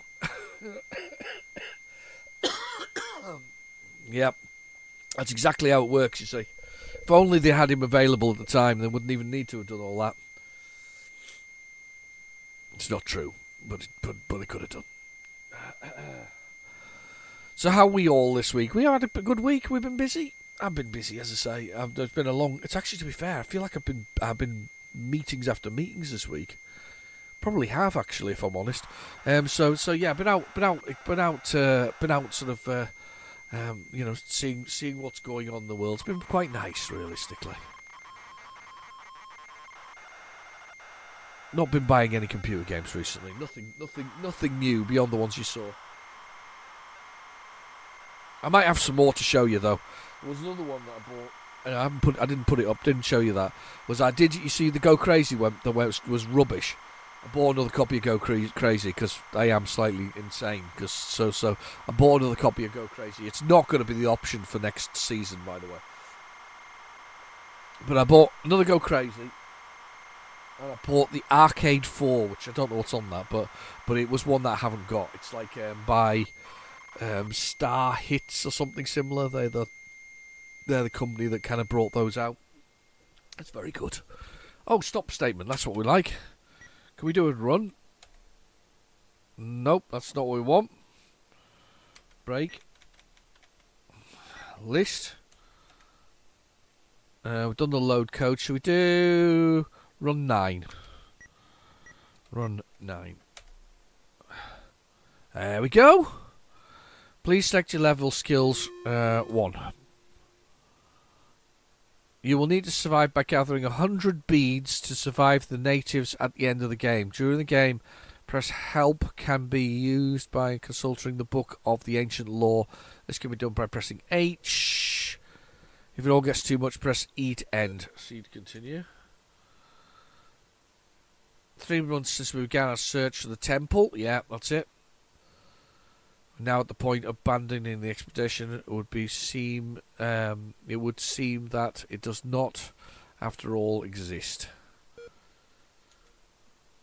Yep. That's exactly how it works, you see. If only they had him available at the time, they wouldn't even need to have done all that. It's not true, but they could have done. So how are we all this week? We had a good week. We've been busy. I've been busy, as I say. There's been a long. It's actually, to be fair, I feel like I've been meetings after meetings this week. Probably have actually, if I'm honest. So yeah, been out, sort of, seeing what's going on in the world. It's been quite nice, realistically. Not been buying any computer games recently. Nothing new beyond the ones you saw. I might have some more to show you though. There was another one that I bought. And I didn't put it up. Didn't show you that. You see the Go Crazy one that was rubbish. I bought another copy of Go Crazy because I am slightly insane. So I bought another copy of Go Crazy. It's not going to be the option for next season, by the way. But I bought another Go Crazy. And I bought the Arcade 4, which I don't know what's on that, but it was one that I haven't got. It's like by Star Hits or something similar. They're the company that kind of brought those out. It's very good. Oh, stop statement. That's what we like. Can we do a run? Nope, that's not what we want. Break. List. We've done the load code. Should we do run 9? Run 9. There we go. Please select your level skills 1. You will need to survive by gathering 100 beads to survive the natives at the end of the game. During the game, press help can be used by consulting the book of the ancient lore. This can be done by pressing H. If it all gets too much, press E to end. C to continue. 3 months since we began our search for the temple. Yeah, that's it. Now at the point of abandoning the expedition, it would seem that it does not, after all, exist.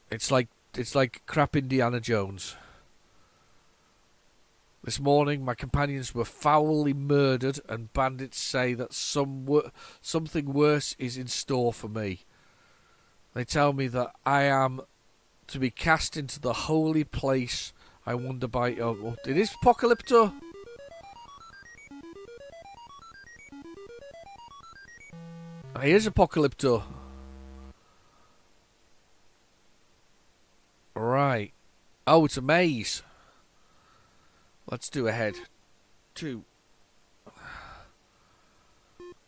It's like crap Indiana Jones. This morning, my companions were foully murdered, and bandits say that something worse is in store for me. They tell me that I am to be cast into the holy place. I wonder by... Oh, it is Apocalypto. Here's Apocalypto. Right. Oh, it's a maze. Let's do ahead. 2.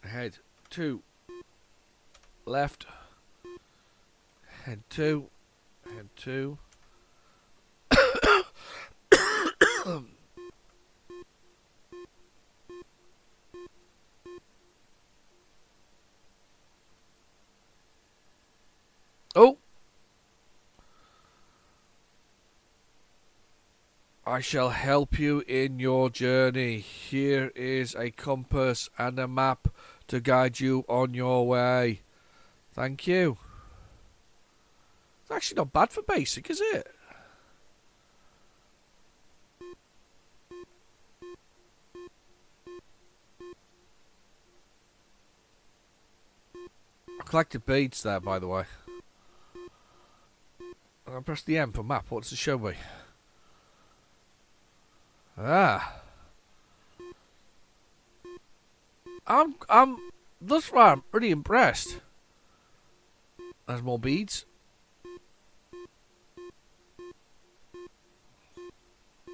Ahead. 2. Left. Head 2. Head 2. Oh! I shall help you in your journey. Here is a compass and a map to guide you on your way. Thank you. It's actually not bad for basic, is it? I collected beads there, by the way. I press the M for map. What does it show me? Ah. Thus far, I'm pretty impressed. There's more beads.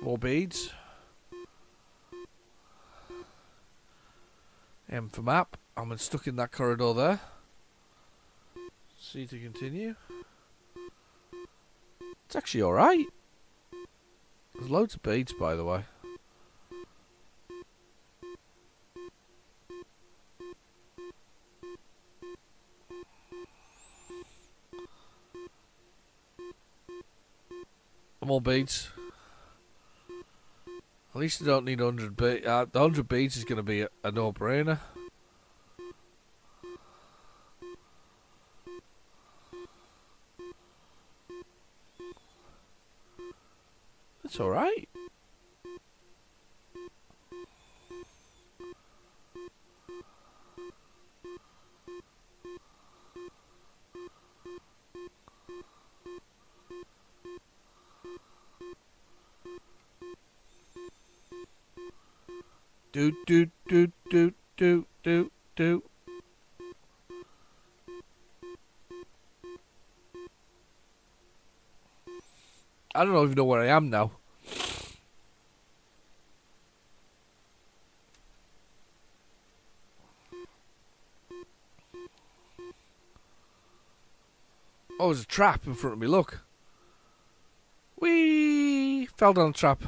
More beads. M for map. I'm stuck in that corridor there. C to continue. It's actually alright. There's loads of beads, by the way. More beads. At least I don't need 100 beads. The 100 beads is going to be a no-brainer. It's alright. Do. I don't even know where I am now. Oh, there's a trap in front of me, look. Whee! Fell down the trap.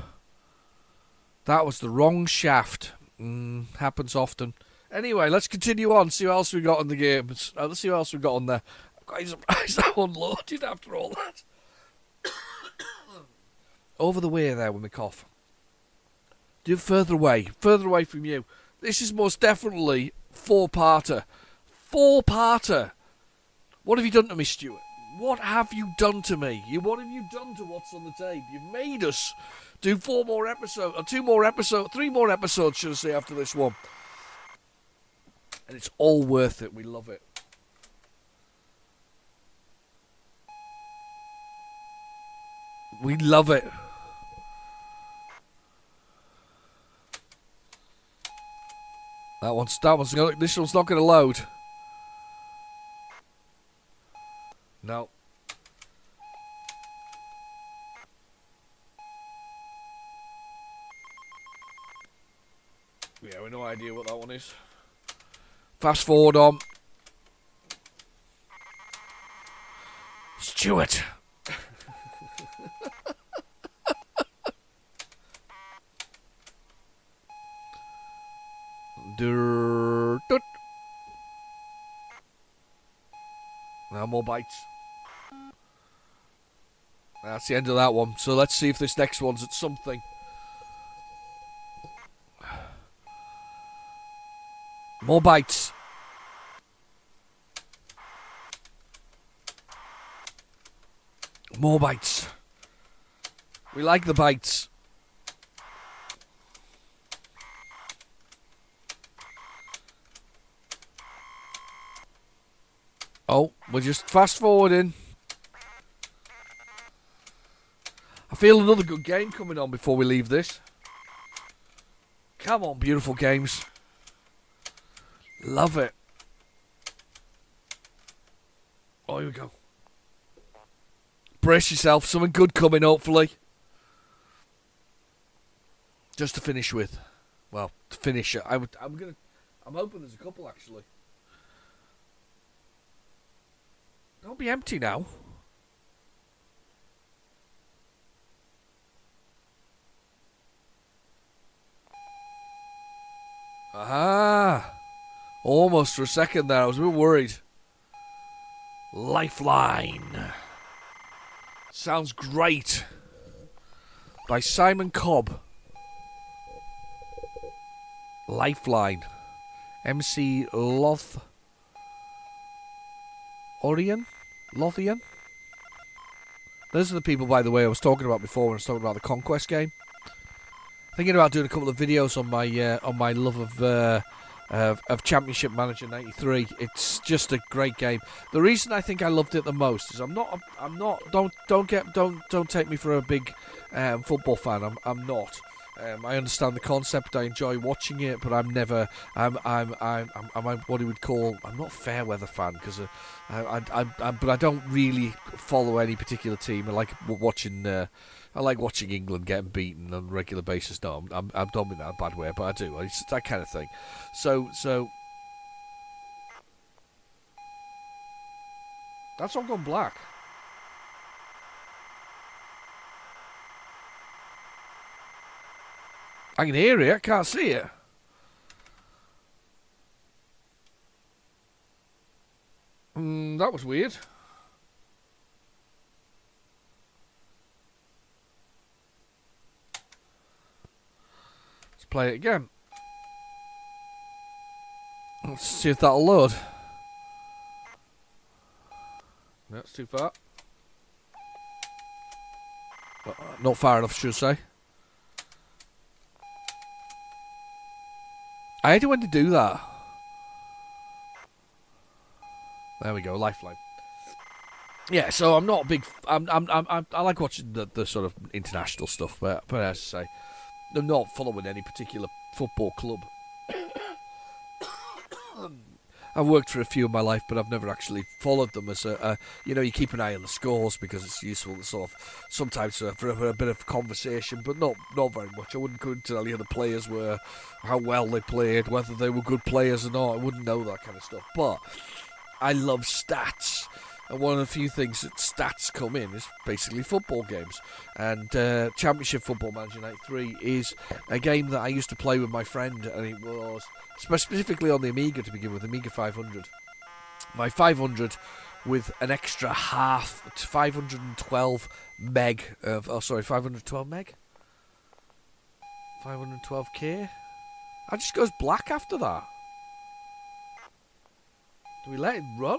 That was the wrong shaft. Happens often. Anyway, let's continue on, see what else we got in the games. Let's see what else we got on there. I'm quite surprised that one loaded after all that. Over the way there with my cough. Do further away from you. This is most definitely four-parter. Four-parter. What have you done to me, Stuart? What have you done to me? What have you done to What's on the Tape? You've made us do 4 more episodes, or 2 more episodes, 3 more episodes, should I say, after this one. And it's all worth it. We love it. We love it. This one's not going to load. No. Yeah, we've no idea what that one is. Fast forward on. Stuart. Now more bites. That's the end of that one. So let's see if this next one's at something. More bites. More bites. We like the bites. Oh, we're just fast forwarding. I feel another good game coming on before we leave this. Come on, beautiful games. Love it. Oh, here we go. Brace yourself. Something good coming, hopefully. Just to finish with. Well, to finish it. I'm hoping there's a couple, actually. Don't be empty now. Aha! Almost for a second there. I was a bit worried. Lifeline. Sounds great. By Simon Cobb. Lifeline. MC Lothian? Lothian? Those are the people, by the way, I was talking about before when I was talking about the Conquest game. Thinking about doing a couple of videos on my love of Championship Manager 93. It's just a great game. The reason I think I loved it the most is I'm not. Don't take me for a big football fan. I'm not. I understand the concept. I enjoy watching it, but I'm what you would call. I'm not a fair weather fan because but I don't really follow any particular team. I like watching. I like watching England getting beaten on a regular basis. No, I don't mean that in a bad way, but I do. It's that kind of thing. So that's all gone black. I can hear it. I can't see it. That was weird. Let's play it again. Let's see if that'll load. That's too far. Well, not far enough, should I say. I hate it when they do that. There we go, lifeline. Yeah, so I'm not a big. I like watching the sort of international stuff, but as I say, I'm not following any particular football club. I've worked for a few in my life, but I've never actually followed them as you keep an eye on the scores because it's useful to sort of sometimes for a bit of conversation, but not very much. I wouldn't go into who the players were, how well they played, whether they were good players or not. I wouldn't know that kind of stuff. But I love stats. And one of the few things that stats come in is basically football games. And Championship Football Manager 93 is a game that I used to play with my friend, and it was specifically on the Amiga to begin with, Amiga 500. My 500 with an extra 512 meg of... 512 meg? 512k? It just goes black after that. Do we let it run?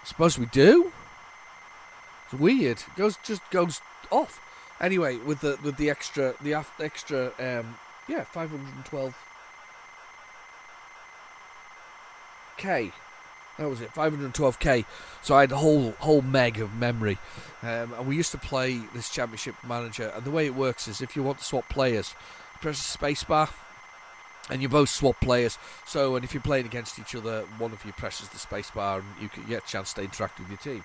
I suppose we do. It's weird. It just goes off. Anyway, with the extra 512 K. That was it, 512k. So I had a whole meg of memory, and we used to play this Championship Manager. And the way it works is, if you want to swap players, press the space bar, and you both swap players. So, and if you're playing against each other, one of you presses the space bar, and you can get a chance to interact with your team.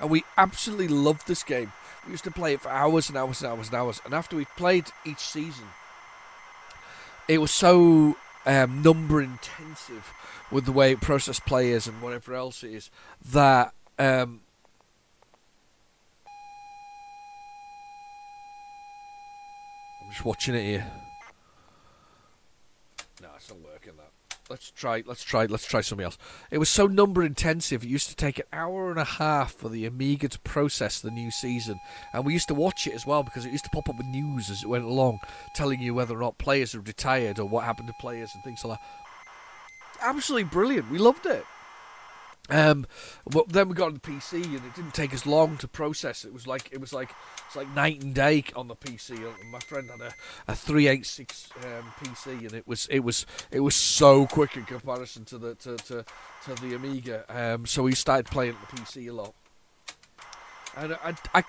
And we absolutely loved this game. We used to play it for hours and hours and hours and hours. And after we played each season, it was so number intensive with the way it processed players and whatever else it is that just watching it here. No, it's not working. That. Let's try something else. It was so number intensive. It used to take an hour and a half for the Amiga to process the new season, and we used to watch it as well because it used to pop up with news as it went along, telling you whether or not players had retired or what happened to players and things like that. Absolutely brilliant. We loved it. But then we got on the PC, and it didn't take as long to process. It's like night and day on the PC. My friend had a 386 PC, and it was so quick in comparison to the Amiga. So we started playing the PC a lot, and I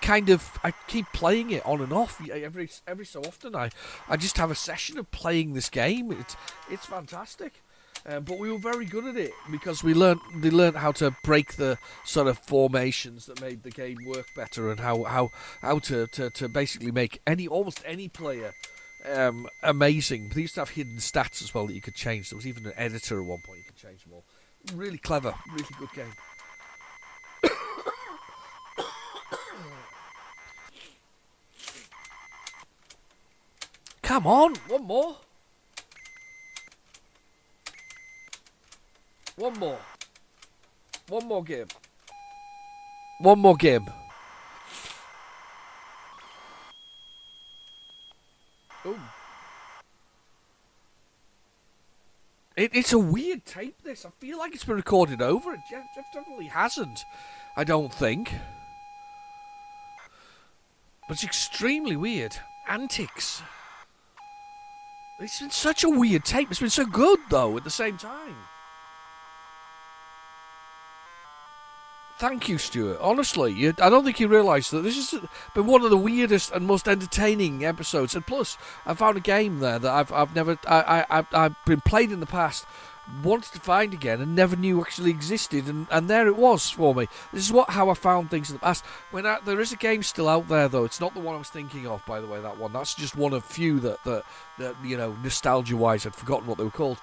keep playing it on and off every so often. I just have a session of playing this game. It's fantastic. But we were very good at it because they learned how to break the sort of formations that made the game work better, and how to basically make almost any player amazing. They used to have hidden stats as well that you could change. There was even an editor at one point you could change them all. Really clever, really good game. Come on, one more. One more game. One more game. Ooh. It's a weird tape, this. I feel like it's been recorded over. It definitely hasn't. I don't think. But it's extremely weird. Antics. It's been such a weird tape. It's been so good, though, at the same time. Thank you, Stuart. Honestly, I don't think you realise that this has been one of the weirdest and most entertaining episodes. And plus, I found a game there that I've been played in the past, wanted to find again, and never knew actually existed. And there it was for me. This is how I found things in the past. There is a game still out there, though. It's not the one I was thinking of, by the way. That one. That's just one of few that nostalgia-wise, I'd forgotten what they were called.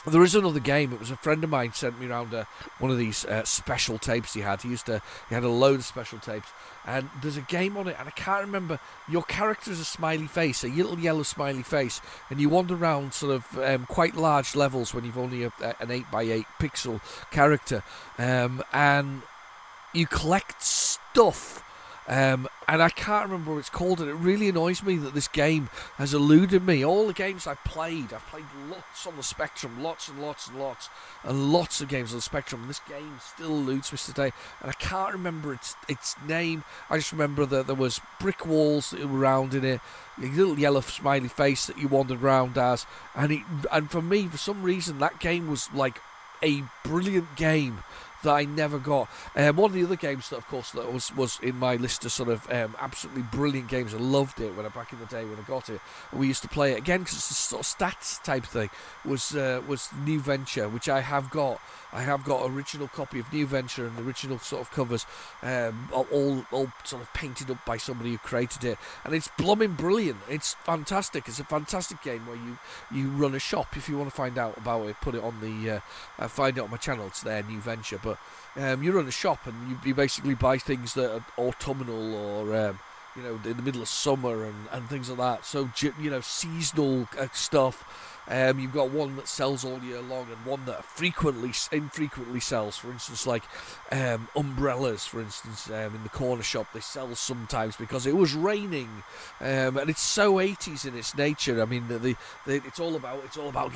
There is another game. It was a friend of mine sent me around one of these special tapes he had. He had a load of special tapes, and there's a game on it, and I can't remember. Your character is a smiley face, a little yellow smiley face, and you wander around sort of quite large levels when you've only an 8x8 pixel character, and you collect stuff. And I can't remember what it's called, and it really annoys me that this game has eluded me. All the games I've played lots on the Spectrum, lots and lots and lots, and lots of games on the Spectrum, and this game still eludes me today, and I can't remember its name. I just remember that there was brick walls that were around in it, a little yellow smiley face that you wandered around as, and for me, for some reason, that game was like a brilliant game that I never got. One of the other games that, of course, that was in my list of sort of absolutely brilliant games. I loved it back in the day when I got it. And we used to play it again because it's a sort of stats type thing. Was New Venture, which I have got. I have got original copy of New Venture and the original sort of covers, all sort of painted up by somebody who created it, and it's blooming brilliant. It's fantastic. It's a fantastic game where you run a shop. If you want to find out about it, put it on the find it on my channel. It's there, New Venture. But you run a shop and you basically buy things that are autumnal or in the middle of summer and things like that. So seasonal stuff. You've got one that sells all year long and one that infrequently sells. For instance, like umbrellas, for instance, in the corner shop they sell sometimes because it was raining, and it's so 80s in its nature. I mean, it's all about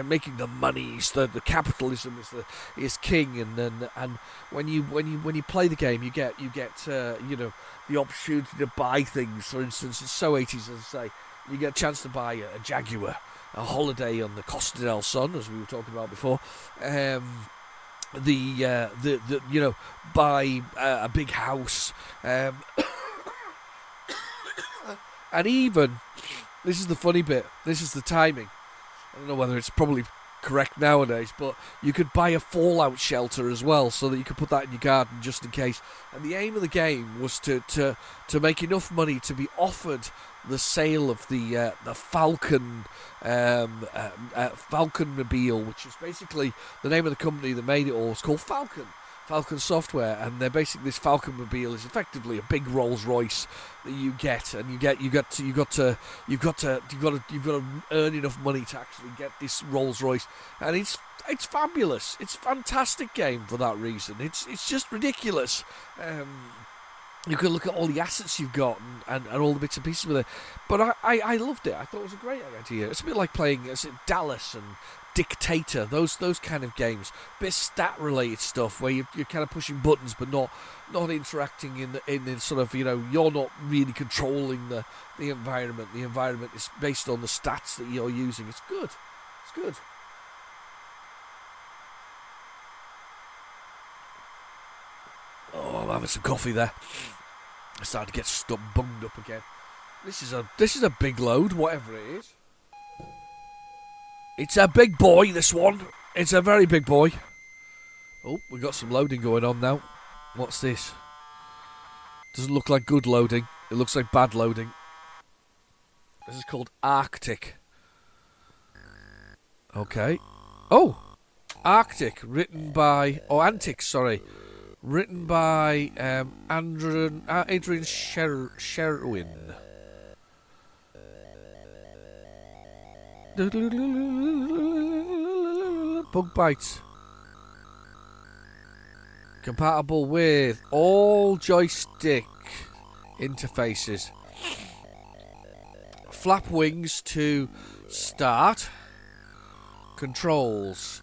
making the money. The capitalism is king, and when you play the game, you get the opportunity to buy things. For instance, it's so 80s, as I say, you get a chance to buy a Jaguar, a holiday on the Costa del Sol, as we were talking about before. Buy a big house, and even this is the funny bit. This is the timing. I don't know whether it's probably correct nowadays, but you could buy a fallout shelter as well, so that you could put that in your garden just in case. And the aim of the game was to make enough money to be offered the sale of the Falcon Falconmobile, which is basically the name of the company that made it all. It's called Falcon Software, and they're basically, this Falconmobile is effectively a big Rolls Royce that you get, and you've got to earn enough money to actually get this Rolls Royce, and it's fabulous. It's a fantastic game for that reason. It's just ridiculous. You can look at all the assets you've got and all the bits and pieces with it. But I loved it. I thought it was a great idea. It's a bit like playing Dallas and Dictator, those kind of games. Bit of stat-related stuff where you're kind of pushing buttons but not interacting in the sort of, you're not really controlling the environment. The environment is based on the stats that you're using. It's good. It's good. Oh, I'm having some coffee there. I started to get bunged up again. This is a big load, whatever it is. It's a big boy, this one. It's a very big boy. Oh, we got some loading going on now. What's this? Doesn't look like good loading. It looks like bad loading. This is called Arctic. Okay. Oh! Arctic, written by... Oh, Antics, sorry. Written by Adrian Sherwin. Bug bites. Compatible with all joystick interfaces. Flap wings to start. Controls.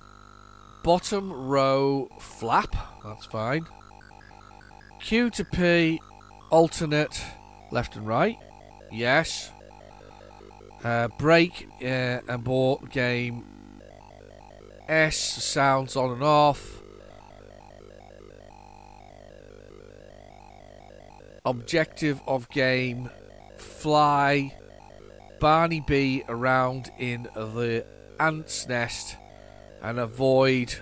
Bottom row flap. That's fine. Q to P. Alternate left and right. Yes. Break, abort game. S, sounds on and off. Objective of game, fly Barney B around in the ant's nest and avoid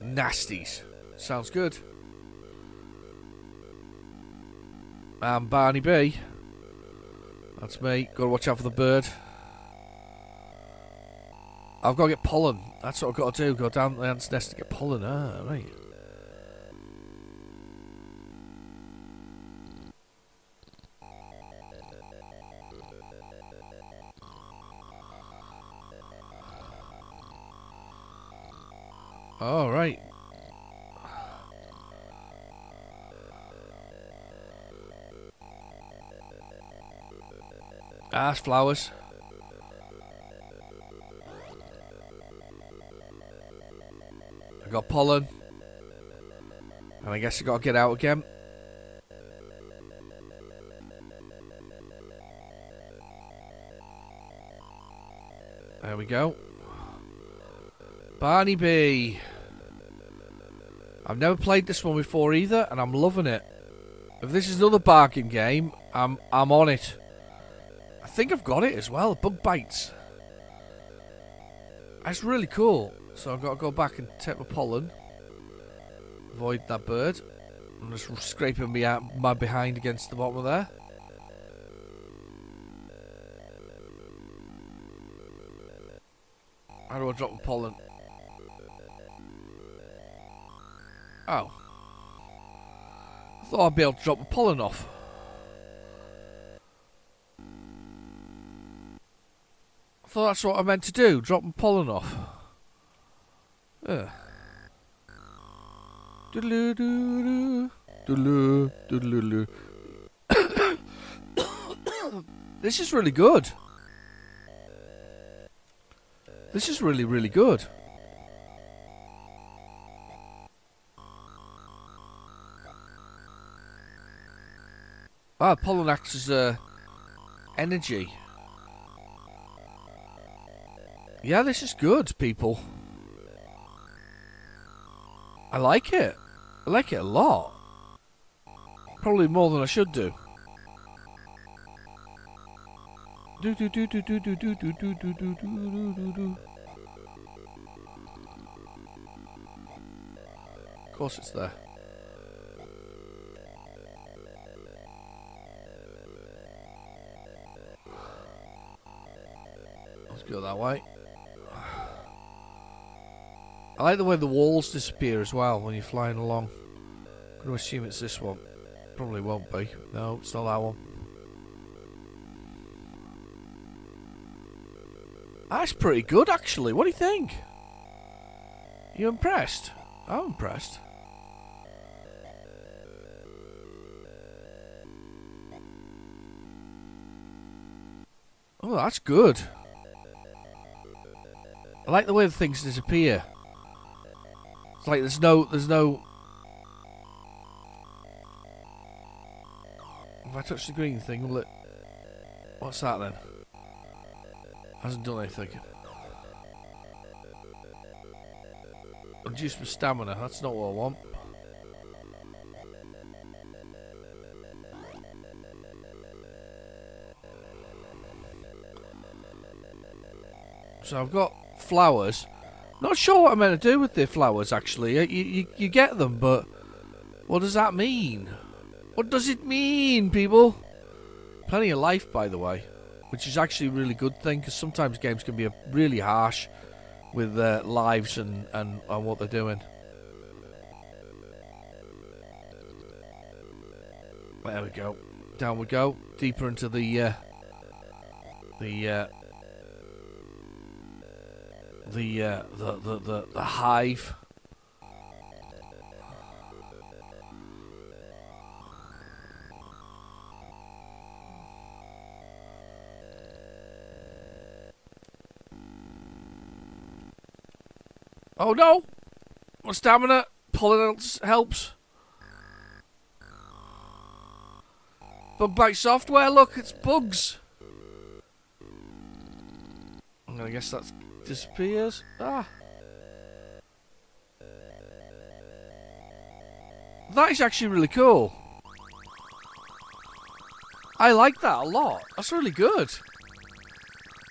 nasties. Sounds good. I'm Barney B. That's me. Got to watch out for the bird. I've got to get pollen. That's what I've got to do. Go down the ant's nest to get pollen. Ah, right. All right. Ash flowers. I got pollen. And I guess I got to get out again. There we go. Barney B. I've never played this one before either, and I'm loving it. If this is another bargain game, I'm on it. I think I've got it as well. Bug bites. That's really cool. So I've got to go back and take my pollen. Avoid that bird. I'm just scraping my behind against the bottom of there. How do I drop the pollen? Oh. I thought I'd be able to drop the pollen off. I thought that's what I meant to do, drop the pollen off. Yeah. Doodaloo, doodaloo, doodaloo, doodaloo. This is really good. This is really, really good. Ah, pollen acts as energy. Yeah, this is good, people. I like it. I like it a lot. Probably more than I should do. Do do do do do do do do do do do do do. Of course it's there. Let's go that way. I like the way the walls disappear as well when you're flying along. I'm going to assume it's this one. Probably won't be. No, it's not that one. That's pretty good, actually. What do you think? You impressed? I'm impressed. Oh, that's good. I like the way the things disappear. It's like there's no... If I touch the green thing, will it... What's that then? Hasn't done anything. Reduce my stamina, that's not what I want. So I've got flowers. Not sure what I'm meant to do with the flowers, actually. You get them, but what does that mean? What does it mean, people? Plenty of life, by the way, which is actually a really good thing, because sometimes games can be really harsh with lives and what they're doing. There we go. Down we go. Deeper into the hive. Oh no! My stamina pulling helps. Bug bite software, look, it's bugs. I guess that disappears. Ah. That is actually really cool. I like that a lot. That's really good.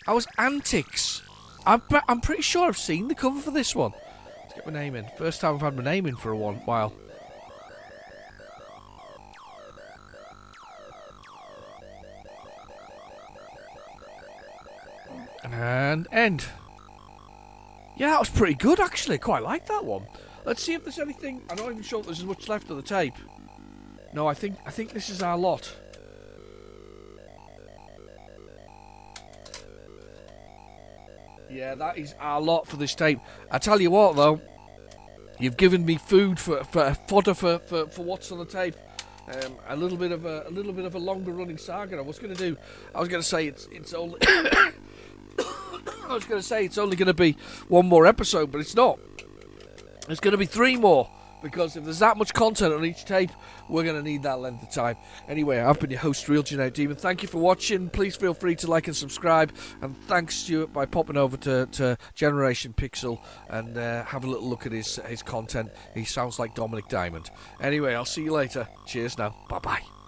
I was Antics. I'm pretty sure I've seen the cover for this one. Let's get my name in. First time I've had my name in for a while. And end. Yeah, that was pretty good actually. Quite like that one. Let's see if there's anything. I'm not even sure if there's much left of the tape. No, I think this is our lot. Yeah, that is our lot for this tape. I tell you what, though, you've given me food for fodder for what's on the tape. A little bit of a longer running saga. I was going to say it's only. I was going to say it's only going to be one more episode, but it's not. It's going to be 3 more because if there's that much content on each tape, we're going to need that length of time. Anyway, I've been your host, Real Genetic Demon. Thank you for watching. Please feel free to like and subscribe. And thanks, Stuart, by popping over to Generation Pixel and have a little look at his content. He sounds like Dominic Diamond. Anyway, I'll see you later. Cheers now. Bye-bye.